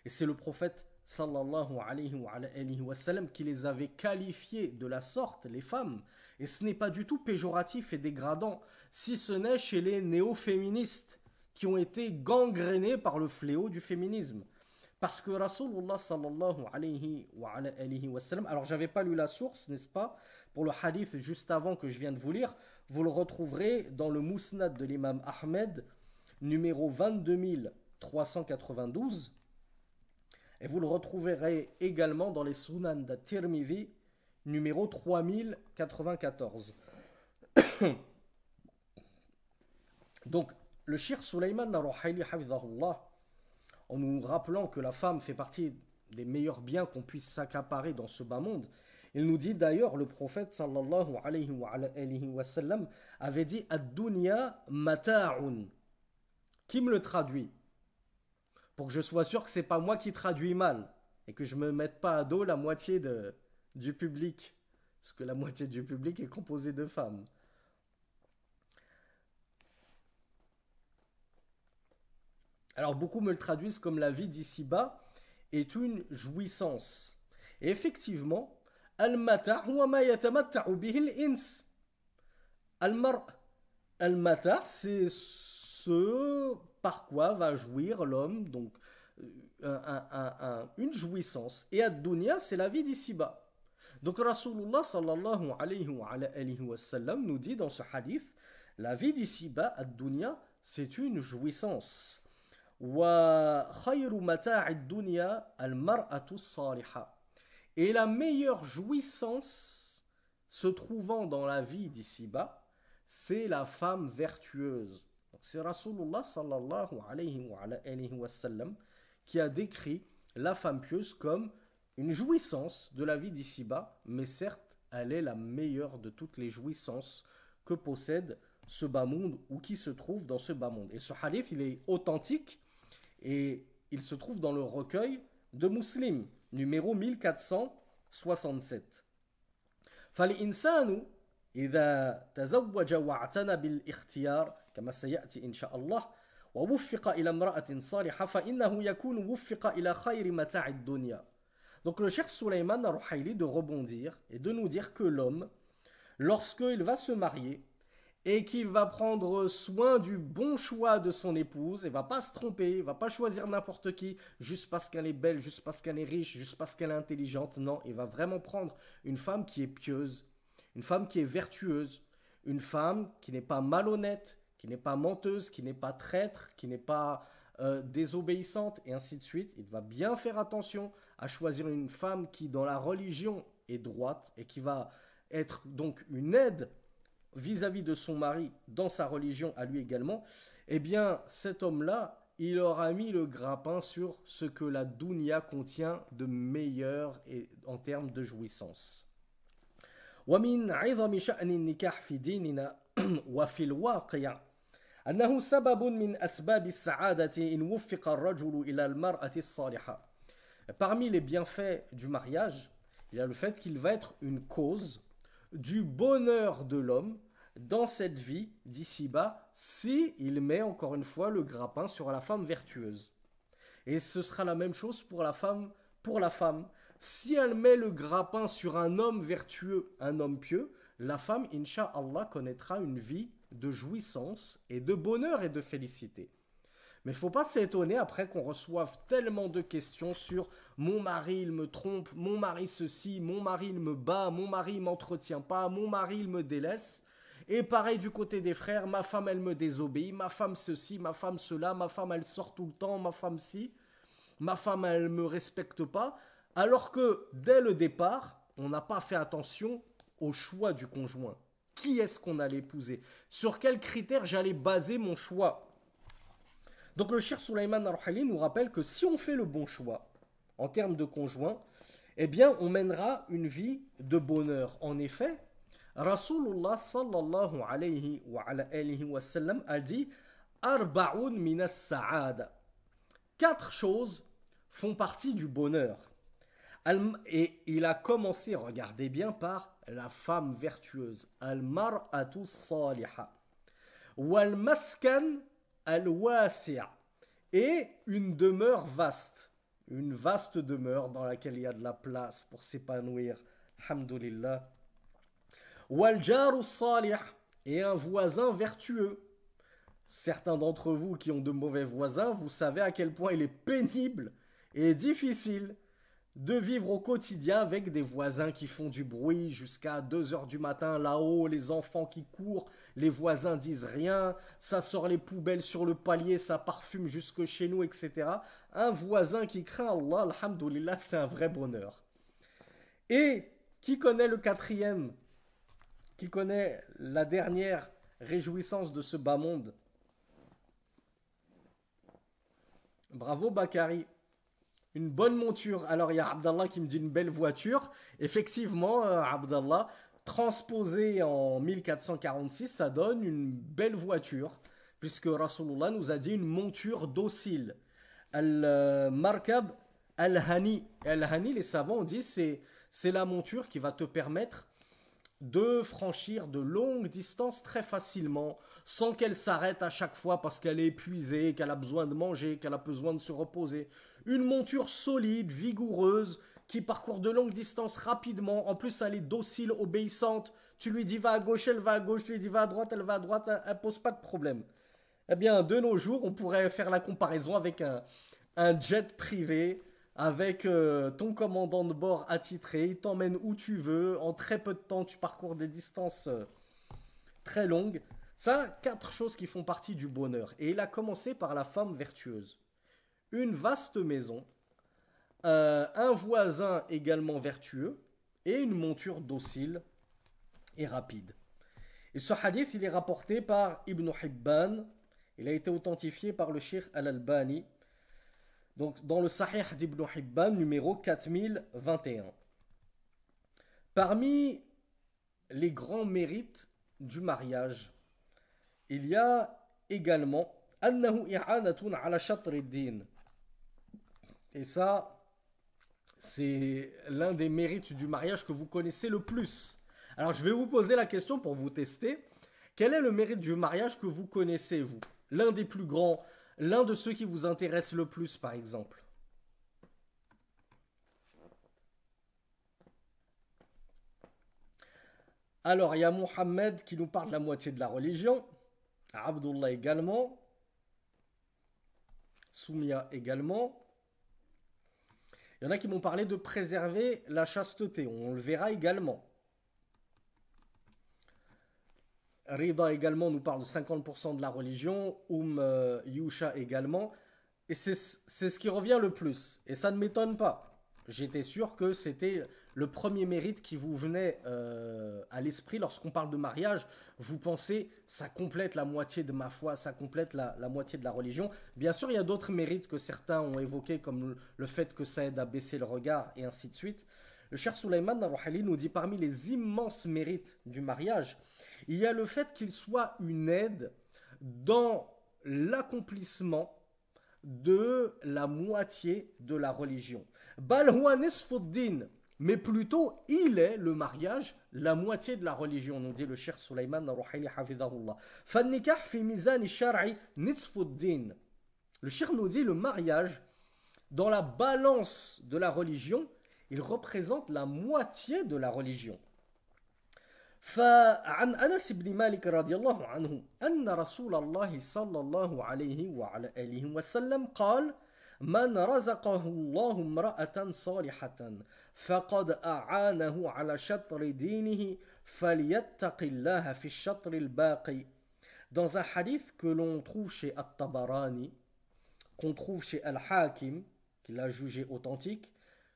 Et c'est le prophète sallallahu alayhi wa sallam qui les avait qualifiés de la sorte, les femmes. Et ce n'est pas du tout péjoratif et dégradant, si ce n'est chez les néo-féministes qui ont été gangrénés par le fléau du féminisme. Parce que Rasulullah sallallahu alayhi wa sallam, alors j'avais pas lu la source, n'est-ce pas, pour le hadith juste avant que je viens de vous lire, vous le retrouverez dans le Musnad de l'imam Ahmed, numéro 22392, et vous le retrouverez également dans les Sunan de Tirmidhi, numéro 3094. Donc, le Cheikh Sulayman Ar-Ruhayli hafidhahullah, en nous rappelant que la femme fait partie des meilleurs biens qu'on puisse s'accaparer dans ce bas monde, il nous dit d'ailleurs, le prophète sallallahu alayhi wa sallam avait dit ad-dunya mata'un. Qui me le traduit? Pour que je sois sûr que c'est pas moi qui traduis mal et que je me mette pas à dos la moitié du public, parce que la moitié du public est composée de femmes. Alors beaucoup me le traduisent comme la vie d'ici-bas est une jouissance. Et effectivement, المتاع هو ما يتمتع به الإنس. المرء المتاع, c'est ce par quoi va jouir l'homme, donc une jouissance. Et ad-dunya, c'est la vie d'ici-bas. Donc Rasulullah sallallahu alayhi wa sallam nous dit dans ce hadith, la vie d'ici-bas, ad-dunya, c'est une jouissance. Wa khayru mata'i ad-dunya al-mar'atu as-salihah. Et la meilleure jouissance se trouvant dans la vie d'ici-bas, c'est la femme vertueuse. Donc c'est Rasulullah sallallahu alayhi wa sallam qui a décrit la femme pieuse comme une jouissance de la vie d'ici-bas, mais certes, elle est la meilleure de toutes les jouissances que possède ce bas monde ou qui se trouve dans ce bas monde. Et ce hadith, il est authentique et il se trouve dans le recueil de Muslim, numéro 1467. فالإنسان إذا تزوج واعتنى بالاختيار كما سيأتي إن شاء الله ووفق إلى امرأة صالحة فإنه يكون وفق إلى خير متاع الدنيا. Donc le cheikh Sulayman al-Ruhaili de rebondir et de nous dire que l'homme, lorsqu'il va se marier et qu'il va prendre soin du bon choix de son épouse, il va pas se tromper, il va pas choisir n'importe qui juste parce qu'elle est belle, juste parce qu'elle est riche, juste parce qu'elle est intelligente. Non, il va vraiment prendre une femme qui est pieuse, une femme qui est vertueuse, une femme qui n'est pas malhonnête, qui n'est pas menteuse, qui n'est pas traître, qui n'est pas désobéissante, et ainsi de suite. Il va bien faire attention à choisir une femme qui, dans la religion, est droite et qui va être donc une aide vis-à-vis de son mari dans sa religion à lui également. Eh bien, cet homme-là, il aura mis le grappin sur ce que la dunya contient de meilleur et en termes de jouissance. ومن عظم شأن النكاح في ديننا وفي الواقع أنه سبب من أسباب السعادة إن وفق الرجل إلى المرأة الصالحة. Parmi les bienfaits du mariage, il y a le fait qu'il va être une cause du bonheur de l'homme dans cette vie d'ici-bas si il met encore une fois le grappin sur la femme vertueuse. Et ce sera la même chose pour la femme. Si elle met le grappin sur un homme vertueux, un homme pieux, la femme, incha'Allah, connaîtra une vie de jouissance et de bonheur et de félicité. Mais il ne faut pas s'étonner après qu'on reçoive tellement de questions sur mon mari il me trompe, mon mari ceci, mon mari il me bat, mon mari il m'entretient pas, mon mari il me délaisse. Et pareil du côté des frères, ma femme elle me désobéit, ma femme ceci, ma femme cela, ma femme elle sort tout le temps, ma femme ci, ma femme elle me respecte pas. Alors que dès le départ, on n'a pas fait attention au choix du conjoint. Qui est-ce qu'on allait épouser? Sur quels critères j'allais baser mon choix? Donc le cheikh Sulayman al-Ruhaili nous rappelle que si on fait le bon choix en termes de conjoint, eh bien on mènera une vie de bonheur. En effet, Rasulullah sallallahu alayhi wa sallam a dit Arba'un minas sa'ada. 4 choses font partie du bonheur. Et il a commencé, regardez bien, par la femme vertueuse. Al-mar'atu saliha. Wal maskan al-wasi'a. Et une demeure vaste. Une vaste demeure dans laquelle il y a de la place pour s'épanouir. Alhamdulillah. Wal jaru salih. Et un voisin vertueux. Certains d'entre vous qui ont de mauvais voisins, vous savez à quel point il est pénible et difficile de vivre au quotidien avec des voisins qui font du bruit jusqu'à 2 heures du matin là-haut, les enfants qui courent, les voisins disent rien, ça sort les poubelles sur le palier, ça parfume jusque chez nous, etc. Un voisin qui craint Allah, alhamdoulilah, c'est un vrai bonheur. Et qui connaît le 4e, qui connaît la dernière réjouissance de ce bas monde? Bravo Bakari. Une bonne monture. Alors il y a Abdallah qui me dit une belle voiture. Effectivement, Abdallah, transposé en 1446, ça donne une belle voiture. Puisque Rasulullah nous a dit une monture docile. Al-Markab Al-Hani. Al-Hani, les savants ont dit, c'est la monture qui va te permettre de franchir de longues distances très facilement, sans qu'elle s'arrête à chaque fois parce qu'elle est épuisée, qu'elle a besoin de manger, qu'elle a besoin de se reposer. Une monture solide, vigoureuse, qui parcourt de longues distances rapidement. En plus, elle est docile, obéissante. Tu lui dis va à gauche, elle va à gauche. Tu lui dis va à droite, elle va à droite. Elle pose pas de problème. Eh bien, de nos jours, on pourrait faire la comparaison avec un jet privé, avec ton commandant de bord attitré. Il t'emmène où tu veux. En très peu de temps, tu parcours des distances très longues. Ça, 4 choses qui font partie du bonheur. Et il a commencé par la femme vertueuse. Une vaste maison, un voisin également vertueux et une monture docile et rapide. Et ce hadith, il est rapporté par Ibn Hibban. Il a été authentifié par le Cheikh Al-Albani. Donc, dans le Sahih d'Ibn Hibban, numéro 4021. Parmi les grands mérites du mariage, il y a également annahu i'anatun ala shatr ad-din. Et ça, c'est l'un des mérites du mariage que vous connaissez le plus. Alors, je vais vous poser la question pour vous tester. Quel est le mérite du mariage que vous connaissez, vous? L'un des plus grands, l'un de ceux qui vous intéressent le plus, par exemple. Alors, il y a Mohammed qui nous parle de la moitié de la religion. Abdullah également. Soumia également. Il y en a qui m'ont parlé de préserver la chasteté. On le verra également. Rida également nous parle de 50% de la religion. Yusha également. Et c'est ce qui revient le plus. Et ça ne m'étonne pas. J'étais sûr que c'était le premier mérite qui vous venait à l'esprit lorsqu'on parle de mariage. Vous pensez, ça complète la moitié de ma foi, ça complète la moitié de la religion. Bien sûr, il y a d'autres mérites que certains ont évoqués, comme le fait que ça aide à baisser le regard, et ainsi de suite. Le Cheikh Souleymane Narouhali nous dit parmi les immenses mérites du mariage, il y a le fait qu'il soit une aide dans l'accomplissement de la moitié de la religion. Bal huwa nisfuddin, mais plutôt il est le mariage la moitié de la religion, nous dit le Cheikh Souleymane Narouhali hafidahullah. Fannikah fi mizan shar'i nisfuddin. Le Cheikh nous dit le mariage dans la balance de la religion, il représente la moitié de la religion. فعن أنس بن مالك رضي الله عنه أن رسول الله صلى الله عليه وعلى آله وسلم قال من رزقه الله امرأة صالحة فقد أعانه على شطر دينه فليتق الله في الشطر الباقي. Dans un hadith que l'on trouve chez At-Tabarani, qu'on trouve chez Al-Hakim, qui l'a jugé authentique,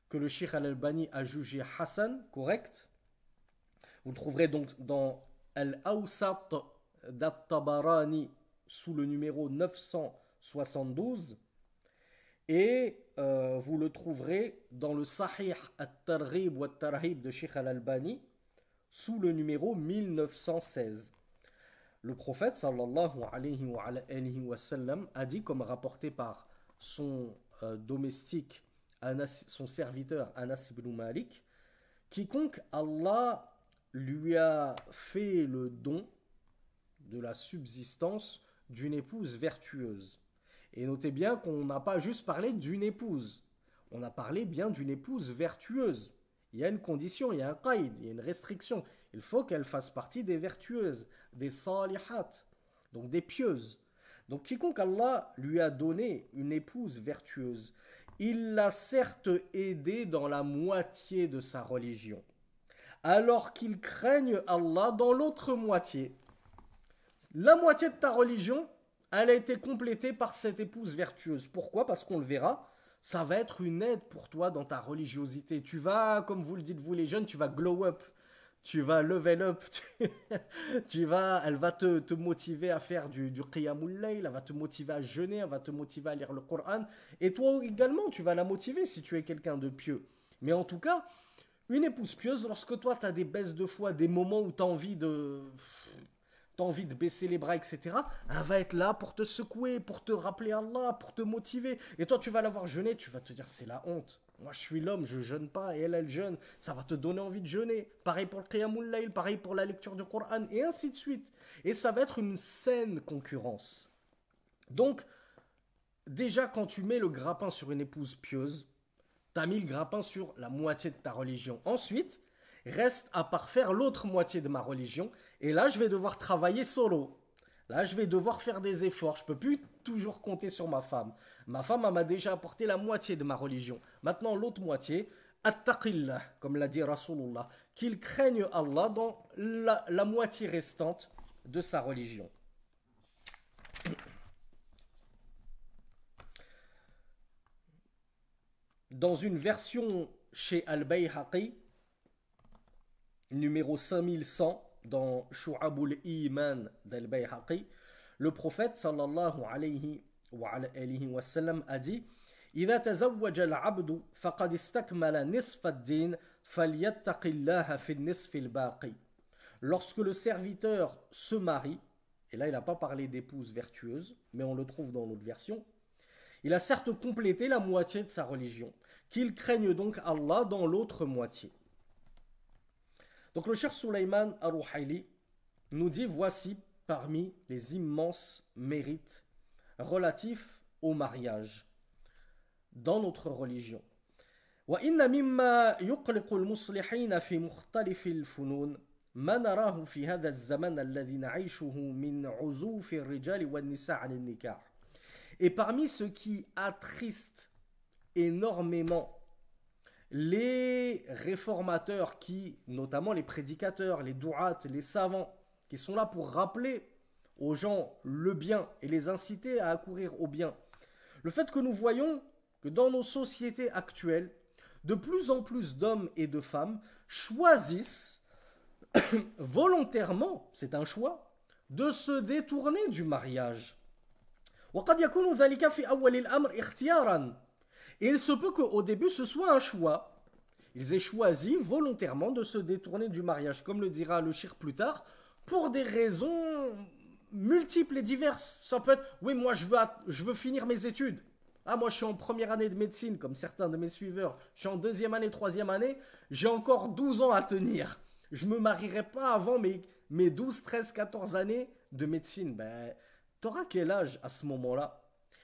que le Cheikh Al-Albani a jugé Hassan, correct. Vous le trouverez donc dans Al-Awsat d'At-Tabarani sous le numéro 972 et vous le trouverez dans le Sahih At-Targhib wa At-Tarhib de Cheikh Al-Albani sous le numéro 1916. Le prophète sallallahu alayhi wa sallam a dit, comme rapporté par son domestique, son serviteur Anas ibn Malik, quiconque Allah lui a fait le don de la subsistance d'une épouse vertueuse. Et notez bien qu'on n'a pas juste parlé d'une épouse, on a parlé bien d'une épouse vertueuse. Il y a une condition, il y a un qaïd, il y a une restriction. Il faut qu'elle fasse partie des vertueuses, des salihat, donc des pieuses. Donc quiconque Allah lui a donné une épouse vertueuse, il l'a certes aidée dans la moitié de sa religion, alors qu'il craigne Allah dans l'autre moitié. La moitié de ta religion, elle a été complétée par cette épouse vertueuse. Pourquoi? Parce qu'on le verra, ça va être une aide pour toi dans ta religiosité. Tu vas, comme vous le dites vous les jeunes, tu vas glow up, tu vas level up, elle va te motiver à faire du qiyamul layl, elle va te motiver à jeûner, elle va te motiver à lire le Coran. Et toi également, tu vas la motiver si tu es quelqu'un de pieux. Mais en tout cas, une épouse pieuse, lorsque toi tu as des baisses de foi, des moments où tu as envie de baisser les bras, etc., elle va être là pour te secouer, pour te rappeler Allah, pour te motiver. Et toi, tu vas la voir jeûner, tu vas te dire, c'est la honte. Moi, je suis l'homme, je jeûne pas, et elle jeûne. Ça va te donner envie de jeûner. Pareil pour le qiyamul layl, pareil pour la lecture du Coran, et ainsi de suite. Et ça va être une saine concurrence. Donc, déjà, quand tu mets le grappin sur une épouse pieuse, Tu as mis le grappin sur la moitié de ta religion. Ensuite, reste à parfaire l'autre moitié de ma religion. Et là, je vais devoir travailler solo. Là, je vais devoir faire des efforts. Je ne peux plus toujours compter sur ma femme. Ma femme, elle m'a déjà apporté la moitié de ma religion. Maintenant, l'autre moitié, attaqillah, comme l'a dit Rasulullah, qu'il craigne Allah dans la moitié restante de sa religion. Dans une version chez Al-Bayhaqi, numéro 5100, dans Shu'abul Iman d'Al-Bayhaqi, le prophète sallallahu alayhi wa sallam a dit إذا تزوج العبد فقد استكمل نصف الدين فليتق الله في النصف الباقي. Lorsque le serviteur se marie, et là il n'a pas parlé d'épouse vertueuse, mais on le trouve dans l'autre version, il a certes complété la moitié de sa religion, qu'il craigne donc Allah dans l'autre moitié. Donc le cheikh Sulayman Ar-Ruhaili nous dit voici parmi les immenses mérites relatifs au mariage dans notre religion. وإن مما يقلق المصلحين في مختلف الفنون ما نراه في هذا الزمن الذي نعيشه من عزوف الرجال والنساء عن النكاح. Et parmi ce qui attriste énormément les réformateurs qui, notamment les prédicateurs, les douat, les savants, qui sont là pour rappeler aux gens le bien et les inciter à accourir au bien. Le fait que nous voyons que dans nos sociétés actuelles, de plus en plus d'hommes et de femmes choisissent volontairement, c'est un choix, de se détourner du mariage. وقد يكون ذلك في أول الأمر اختيارا. Et il se peut qu'au début, ce soit un choix. Ils aient choisi volontairement de se détourner du mariage, comme le dira le cheikh plus tard, pour des raisons multiples et diverses. Ça peut être, oui, moi je veux finir mes études. Ah, moi je suis en première année de médecine, comme certains de mes suiveurs. Je suis en deuxième année, troisième année. J'ai encore 12 ans à tenir. Je ne me marierai pas avant mes 12, 13, 14 années de médecine. Ben, tu auras quel âge à ce moment-là?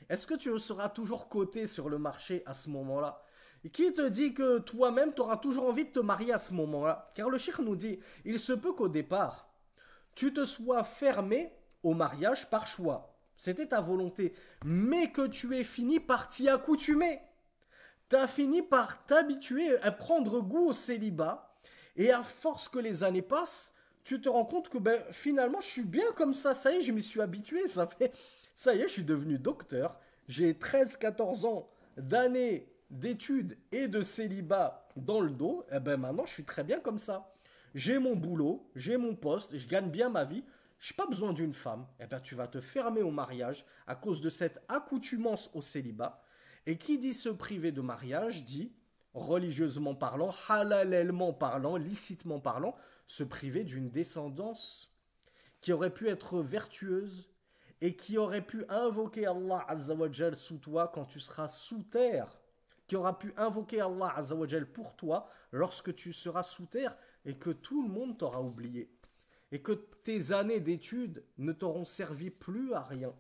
Est-ce que tu seras toujours coté sur le marché à ce moment-là? Et qui te dit que toi-même, tu auras toujours envie de te marier à ce moment-là? Car le cheikh nous dit, il se peut qu'au départ, tu te sois fermé au mariage par choix. C'était ta volonté. Mais que tu aies fini par t'y accoutumer. Tu as fini par t'habituer à prendre goût au célibat. Et à force que les années passent, tu te rends compte que finalement, je suis bien comme ça. Ça y est, je m'y suis habitué. Ça y est, je suis devenu docteur. J'ai 13-14 ans d'années d'études et de célibat dans le dos. Et maintenant, je suis très bien comme ça. J'ai mon boulot, j'ai mon poste, je gagne bien ma vie. Je n'ai pas besoin d'une femme. Tu vas te fermer au mariage à cause de cette accoutumance au célibat. Et qui dit se priver de mariage dit, religieusement parlant, halalellement parlant, licitement parlant, se priver d'une descendance qui aurait pu être vertueuse et qui aurait pu invoquer Allah Azzawajal sous toi quand tu seras sous terre, qui aura pu invoquer Allah Azzawajal pour toi lorsque tu seras sous terre et que tout le monde t'aura oublié. Et que tes années d'études ne t'auront servi plus à rien.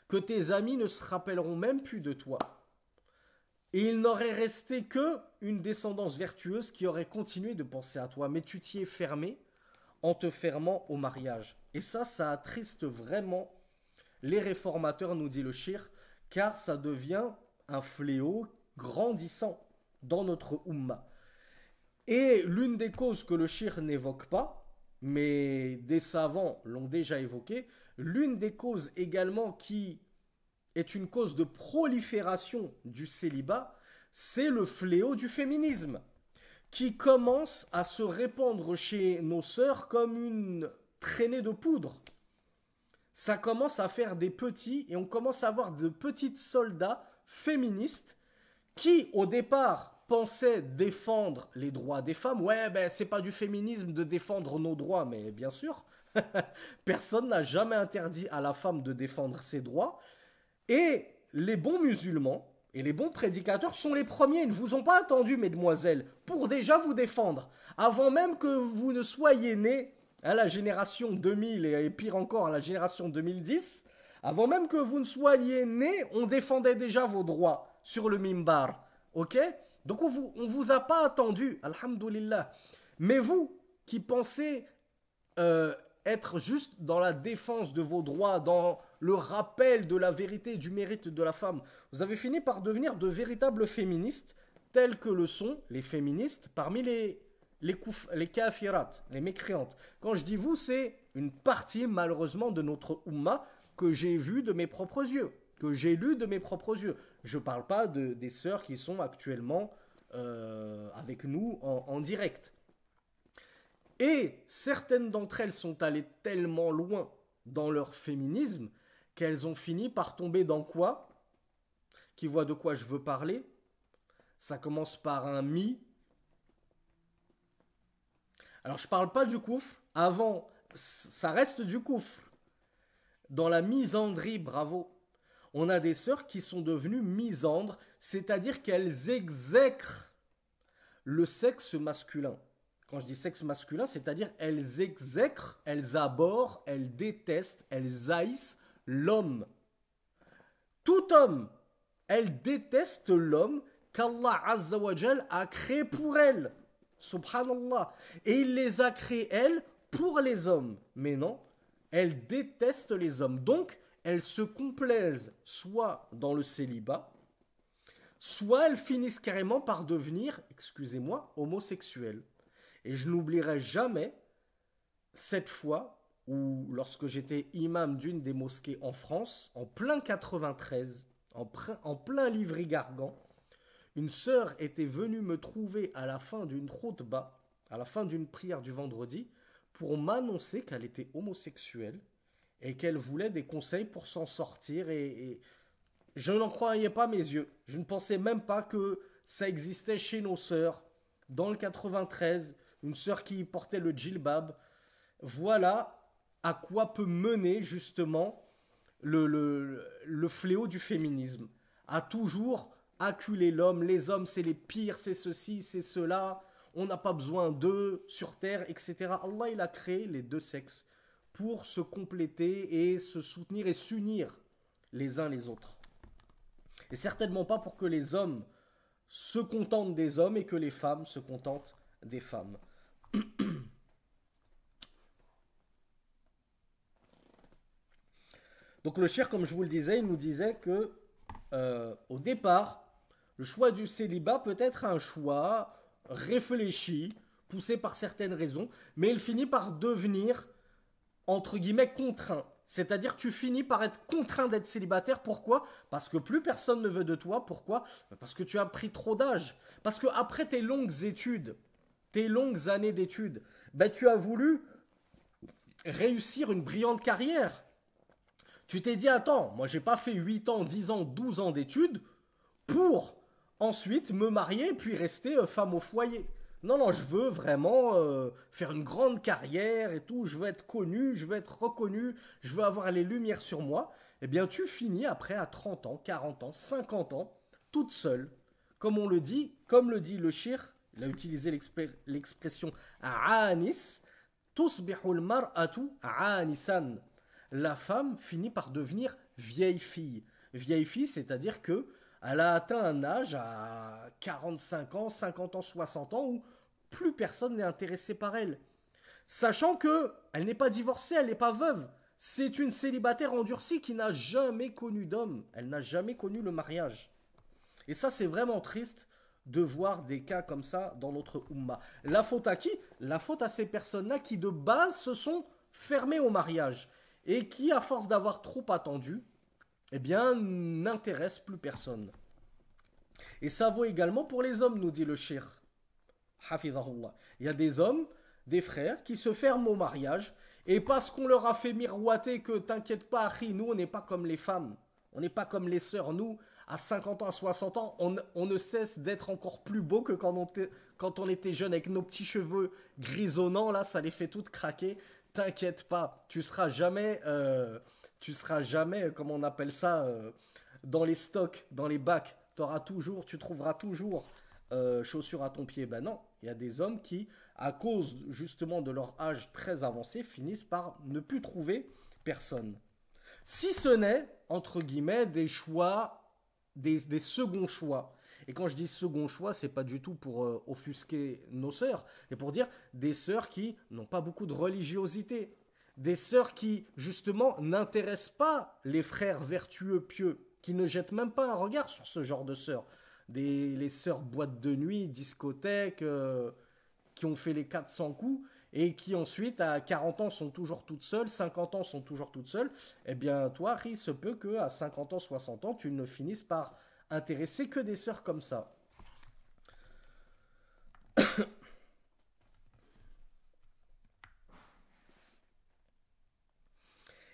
Que tes amis ne se rappelleront même plus de toi. Et il n'aurait resté que une descendance vertueuse qui aurait continué de penser à toi. Mais tu t'y es fermé en te fermant au mariage. Et ça attriste vraiment les réformateurs, nous dit le cheikh, car ça devient un fléau grandissant dans notre umma. Et l'une des causes que le cheikh n'évoque pas, mais des savants l'ont déjà évoqué, l'une des causes également qui est une cause de prolifération du célibat, c'est le fléau du féminisme, qui commence à se répandre chez nos sœurs comme une traînée de poudre. Ça commence à faire des petits, et on commence à avoir de petites soldats féministes qui, au départ, pensaient défendre les droits des femmes. Ouais, c'est pas du féminisme de défendre nos droits, mais bien sûr, personne n'a jamais interdit à la femme de défendre ses droits. Et les bons musulmans et les bons prédicateurs sont les premiers. Ils ne vous ont pas attendu, mesdemoiselles, pour déjà vous défendre. Avant même que vous ne soyez nés à la génération 2000 et pire encore à la génération 2010, avant même que vous ne soyez nés, on défendait déjà vos droits sur le mimbar. Ok ? Donc on vous a pas attendu, alhamdoulilah. Mais vous qui pensez euh, être juste dans la défense de vos droits, dans le rappel de la vérité et du mérite de la femme, vous avez fini par devenir de véritables féministes, tels que le sont les féministes parmi les kafirat, les mécréantes. Quand je dis vous, c'est une partie malheureusement de notre umma que j'ai vue de mes propres yeux, que j'ai lu de mes propres yeux. Je ne parle pas des sœurs qui sont actuellement avec nous en direct. Et certaines d'entre elles sont allées tellement loin dans leur féminisme qu'elles ont fini par tomber dans quoi? Qui voit de quoi je veux parler? Ça commence par un mi. Alors je parle pas du koufr. Avant, ça reste du koufr. Dans la misandrie, bravo. On a des sœurs qui sont devenues misandres, c'est-à-dire qu'elles exècrent le sexe masculin. Quand je dis sexe masculin, c'est-à-dire elles exècrent, elles abhorrent, elles détestent, elles haïssent l'homme. Tout homme, elles détestent l'homme qu'Allah Azza wa Jal a créé pour elles. Subhanallah. Et il les a créées, elles, pour les hommes. Mais non, elles détestent les hommes. Donc, elles se complaisent soit dans le célibat, soit elles finissent carrément par devenir, excusez-moi, homosexuelles. Et je n'oublierai jamais cette fois où, lorsque j'étais imam d'une des mosquées en France, en plein 93, en plein Livry-Gargan, une sœur était venue me trouver à la fin d'une khutba, à la fin d'une prière du vendredi, pour m'annoncer qu'elle était homosexuelle et qu'elle voulait des conseils pour s'en sortir. Et je n'en croyais pas mes yeux. Je ne pensais même pas que ça existait chez nos sœurs. Dans le 93, une sœur qui portait le djilbab. Voilà à quoi peut mener justement le fléau du féminisme. À toujours acculer l'homme, les hommes c'est les pires, c'est ceci, c'est cela, on n'a pas besoin d'eux sur terre, etc. Allah il a créé les deux sexes pour se compléter et se soutenir et s'unir les uns les autres. Et certainement pas pour que les hommes se contentent des hommes et que les femmes se contentent des femmes. Donc le cheikh, comme je vous le disais, il nous disait que au départ, le choix du célibat peut être un choix réfléchi, poussé par certaines raisons, mais il finit par devenir, entre guillemets, contraint. C'est-à-dire tu finis par être contraint d'être célibataire. Pourquoi? Parce que plus personne ne veut de toi. Pourquoi? Parce que tu as pris trop d'âge. Parce que après tes longues études, tes longues années d'études, ben, tu as voulu réussir une brillante carrière. Tu t'es dit, attends, moi j'ai pas fait 8 ans, 10 ans, 12 ans d'études pour ensuite me marier puis rester femme au foyer. Non, non, je veux vraiment faire une grande carrière et tout, je veux être connu, je veux être reconnu, je veux avoir les lumières sur moi. Eh bien, tu finis après à 30 ans, 40 ans, 50 ans, toute seule. Comme on le dit, comme le dit le shir, il a utilisé l'expression a'anis, tusbihul mar'atu a'anisan. La femme finit par devenir vieille fille. Vieille fille, c'est-à-dire que elle a atteint un âge à 45 ans, 50 ans, 60 ans où plus personne n'est intéressé par elle. Sachant que elle n'est pas divorcée, elle n'est pas veuve. C'est une célibataire endurcie qui n'a jamais connu d'homme. Elle n'a jamais connu le mariage. Et ça, c'est vraiment triste de voir des cas comme ça dans notre Ummah. La faute à qui? La faute à ces personnes-là qui, de base, se sont fermées au mariage et qui, à force d'avoir trop attendu, eh bien, n'intéressent plus personne. Et ça vaut également pour les hommes, nous dit le cheikh. Hafidahullah. Il y a des hommes, des frères, qui se ferment au mariage, et parce qu'on leur a fait miroiter que, t'inquiète pas, Akhi, nous, on n'est pas comme les femmes, on n'est pas comme les sœurs, nous, à 50 ans, à 60 ans, on ne cesse d'être encore plus beau que quand on était jeune avec nos petits cheveux grisonnants, là, ça les fait toutes craquer. T'inquiète pas, tu seras jamais, comment on appelle ça, dans les stocks, dans les bacs. Tu trouveras toujours chaussures à ton pied. Ben non, il y a des hommes qui, à cause justement de leur âge très avancé, finissent par ne plus trouver personne. Si ce n'est, entre guillemets, des choix, des seconds choix. Et quand je dis second choix, c'est pas du tout pour offusquer nos sœurs, mais pour dire des sœurs qui n'ont pas beaucoup de religiosité, des sœurs qui, justement, n'intéressent pas les frères vertueux pieux, qui ne jettent même pas un regard sur ce genre de sœurs. Les sœurs boîtes de nuit, discothèques, qui ont fait les 400 coups, et qui ensuite, à 40 ans, sont toujours toutes seules, 50 ans sont toujours toutes seules, eh bien, toi, il se peut qu'à 50 ans, 60 ans, tu ne finisses par intéresser que des sœurs comme ça.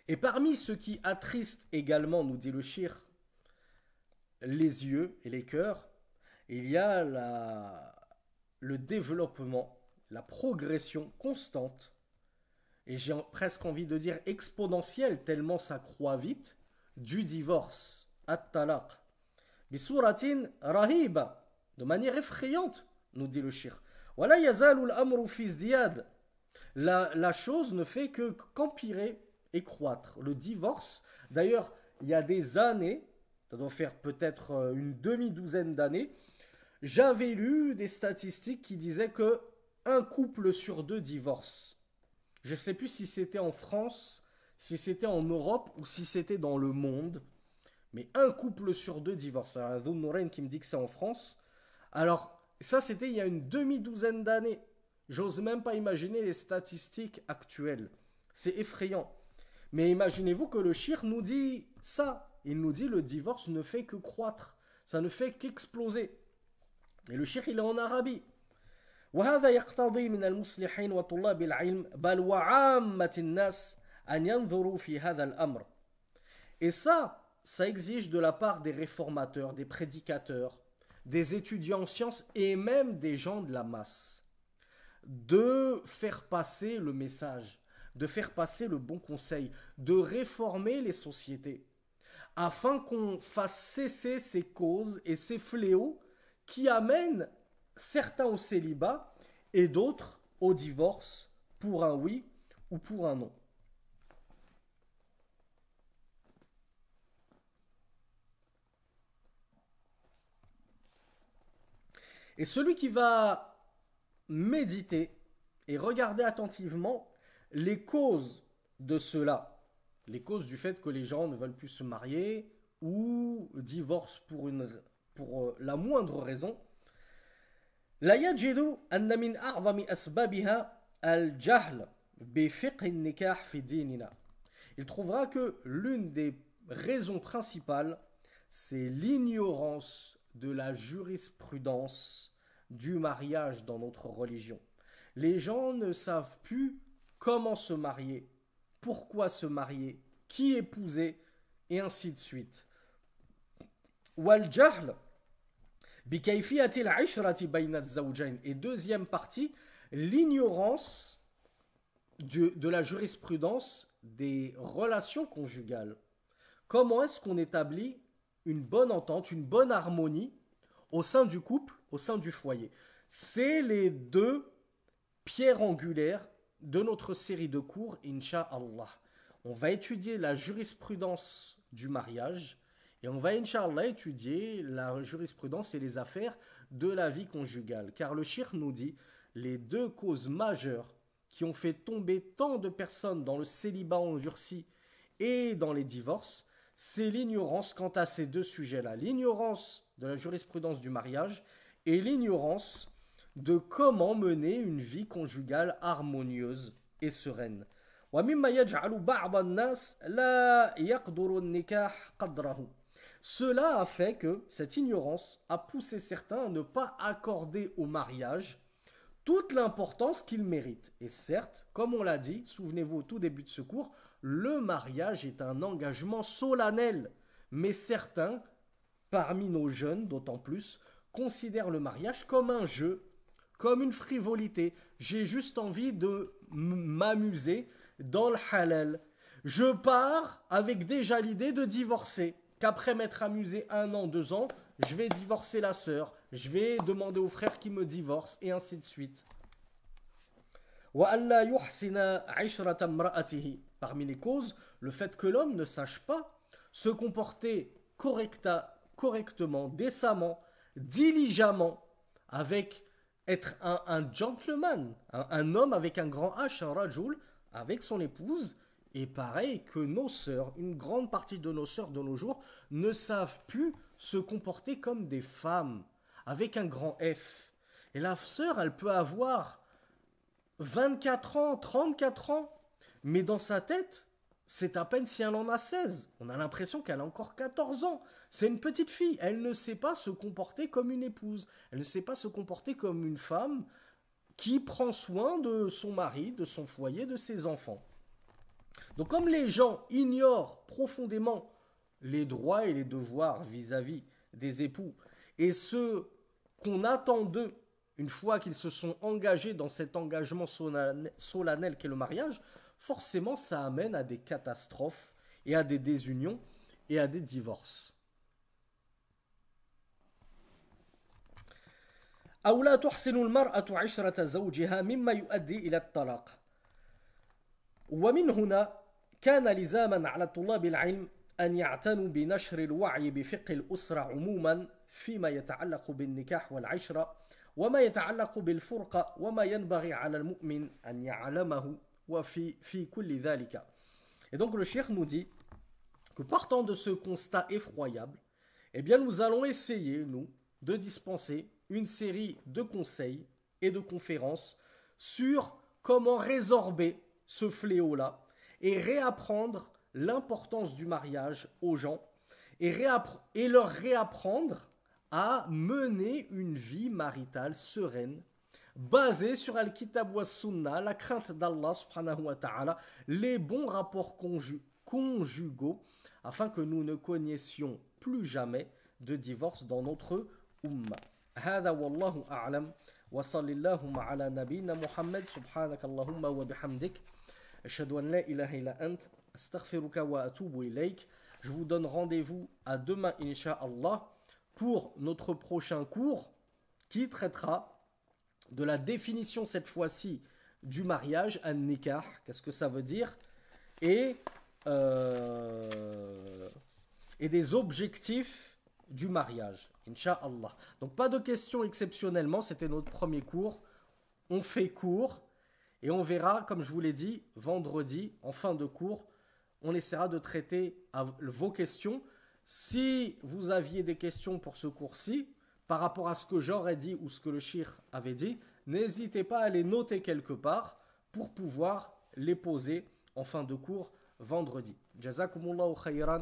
Et parmi ceux qui attristent également, nous dit le shir, les yeux et les cœurs, il y a le développement, la progression constante, et j'ai presque envie de dire exponentielle, tellement ça croît vite, du divorce, at-talaq, bisuratin rahiba, de manière effrayante, nous dit le shir. Wala yazalu al-amru fi izdiyad. La chose ne fait que qu'empirer et croître. Le divorce, d'ailleurs, il y a des années, ça doit faire peut-être une demi-douzaine d'années, j'avais lu des statistiques qui disaient que un couple sur deux divorce. Je ne sais plus si c'était en France, si c'était en Europe ou si c'était dans le monde, mais un couple sur deux divorce. Alors, Dhul Nourain qui me dit que c'est en France. Alors, ça, c'était il y a une demi-douzaine d'années. J'ose même pas imaginer les statistiques actuelles. C'est effrayant. Mais imaginez-vous que le shir nous dit ça. Il nous dit le divorce ne fait que croître. Ça ne fait qu'exploser. Et le shir, il est en Arabie. وهذا يقتضي من المصلحين وطلاب العلم بل وعامة الناس أن ينظروا في هذا الأمر. Et ça exige de la part des réformateurs, des prédicateurs, des étudiants en sciences et même des gens de la masse, de faire passer le message, de faire passer le bon conseil, de réformer les sociétés, afin qu'on fasse cesser ces causes et ces fléaux qui amènent certains au célibat et d'autres au divorce pour un oui ou pour un non. Et celui qui va méditer et regarder attentivement les causes de cela, les causes du fait que les gens ne veulent plus se marier ou divorcent pour la moindre raison, لا يجد أن من أعظم أسبابها الجهل بفقه النكاح في ديننا. Il trouvera que l'une des raisons principales, c'est l'ignorance de la jurisprudence du mariage dans notre religion. Les gens ne savent plus comment se marier, pourquoi se marier, qui épouser, et ainsi de suite. والجهل بكيفية العشرة بين الزوجين. Et deuxième partie, l'ignorance de la jurisprudence des relations conjugales. Comment est-ce qu'on établit une bonne entente, une bonne harmonie au sein du couple, au sein du foyer? C'est les deux pierres angulaires de notre série de cours, Inch'Allah. On va étudier la jurisprudence du mariage et on va, Inch'Allah, étudier la jurisprudence et les affaires de la vie conjugale. Car le shir nous dit les deux causes majeures qui ont fait tomber tant de personnes dans le célibat endurci et dans les divorces, c'est l'ignorance quant à ces deux sujets-là. L'ignorance de la jurisprudence du mariage et l'ignorance de comment mener une vie conjugale harmonieuse et sereine. ومما يجعل بعض الناس لا يقدر النكاح قدره. Cela a fait que cette ignorance a poussé certains à ne pas accorder au mariage toute l'importance qu'il mérite. Et certes, comme on l'a dit, souvenez-vous au tout début de ce cours, le mariage est un engagement solennel. Mais certains, parmi nos jeunes d'autant plus, considèrent le mariage comme un jeu, comme une frivolité. J'ai juste envie de m'amuser dans le halal. Je pars avec déjà l'idée de divorcer. Qu'après m'être amusé 1 an, 2 ans, je vais divorcer la sœur, je vais demander au frère qui me divorce, et ainsi de suite. Parmi les causes, le fait que l'homme ne sache pas se comporter correctement, décemment, diligemment, avec être un gentleman, un homme avec un grand H, un rajul, avec son épouse. Et pareil que nos sœurs, une grande partie de nos sœurs de nos jours ne savent plus se comporter comme des femmes, avec un grand F. Et la sœur, elle peut avoir 24 ans, 34 ans, mais dans sa tête, c'est à peine si elle en a 16. On a l'impression qu'elle a encore 14 ans. C'est une petite fille. Elle ne sait pas se comporter comme une épouse. Elle ne sait pas se comporter comme une femme qui prend soin de son mari, de son foyer, de ses enfants. Donc comme les gens ignorent profondément les droits et les devoirs vis-à-vis des époux et ce qu'on attend d'eux une fois qu'ils se sont engagés dans cet engagement solennel qu'est le mariage, forcément ça amène à des catastrophes et à des désunions et à des divorces. أو لا تحسن المرأة عشرة زوجها مما يؤدي إلى الطلاق. ومن هنا كان لزاما على طلاب العلم أن يعتنوا بنشر الوعي بفقه الأسرة عموما فيما يتعلق بالنكاح والعشرة وما يتعلق بالفرقة وما ينبغي على المؤمن أن يعلمه وفي كل ذلك. Et donc le cheikh nous dit que partant de ce constat effroyable, eh bien nous allons essayer, nous, de dispenser une série de conseils et de conférences sur comment résorber ce fléau-là et réapprendre l'importance du mariage aux gens et leur réapprendre à mener une vie maritale sereine basée sur Al-Kitab wa Sunnah, la crainte d'Allah subhanahu wa ta'ala, les bons rapports conjugaux afin que nous ne connaissions plus jamais de divorce dans notre umma. هذا والله أعلم وصلى اللهم على نبينا محمد سبحانك اللهم وبحمدك أشهد أن لا إله إلا أنت أستغفرك وأتوب إليك. Je vous donne rendez-vous à demain incha'Allah pour notre prochain cours qui traitera de la définition cette fois-ci du mariage, an-nikah, qu'est-ce que ça veut dire, et des objectifs du mariage, incha'Allah. Donc pas de questions exceptionnellement, c'était notre premier cours. On fait court et on verra, comme je vous l'ai dit, vendredi, en fin de cours, on essaiera de traiter vos questions. Si vous aviez des questions pour ce cours-ci, par rapport à ce que j'aurais dit ou ce que le cheikh avait dit, n'hésitez pas à les noter quelque part pour pouvoir les poser en fin de cours vendredi. Jazakumullahu khayran.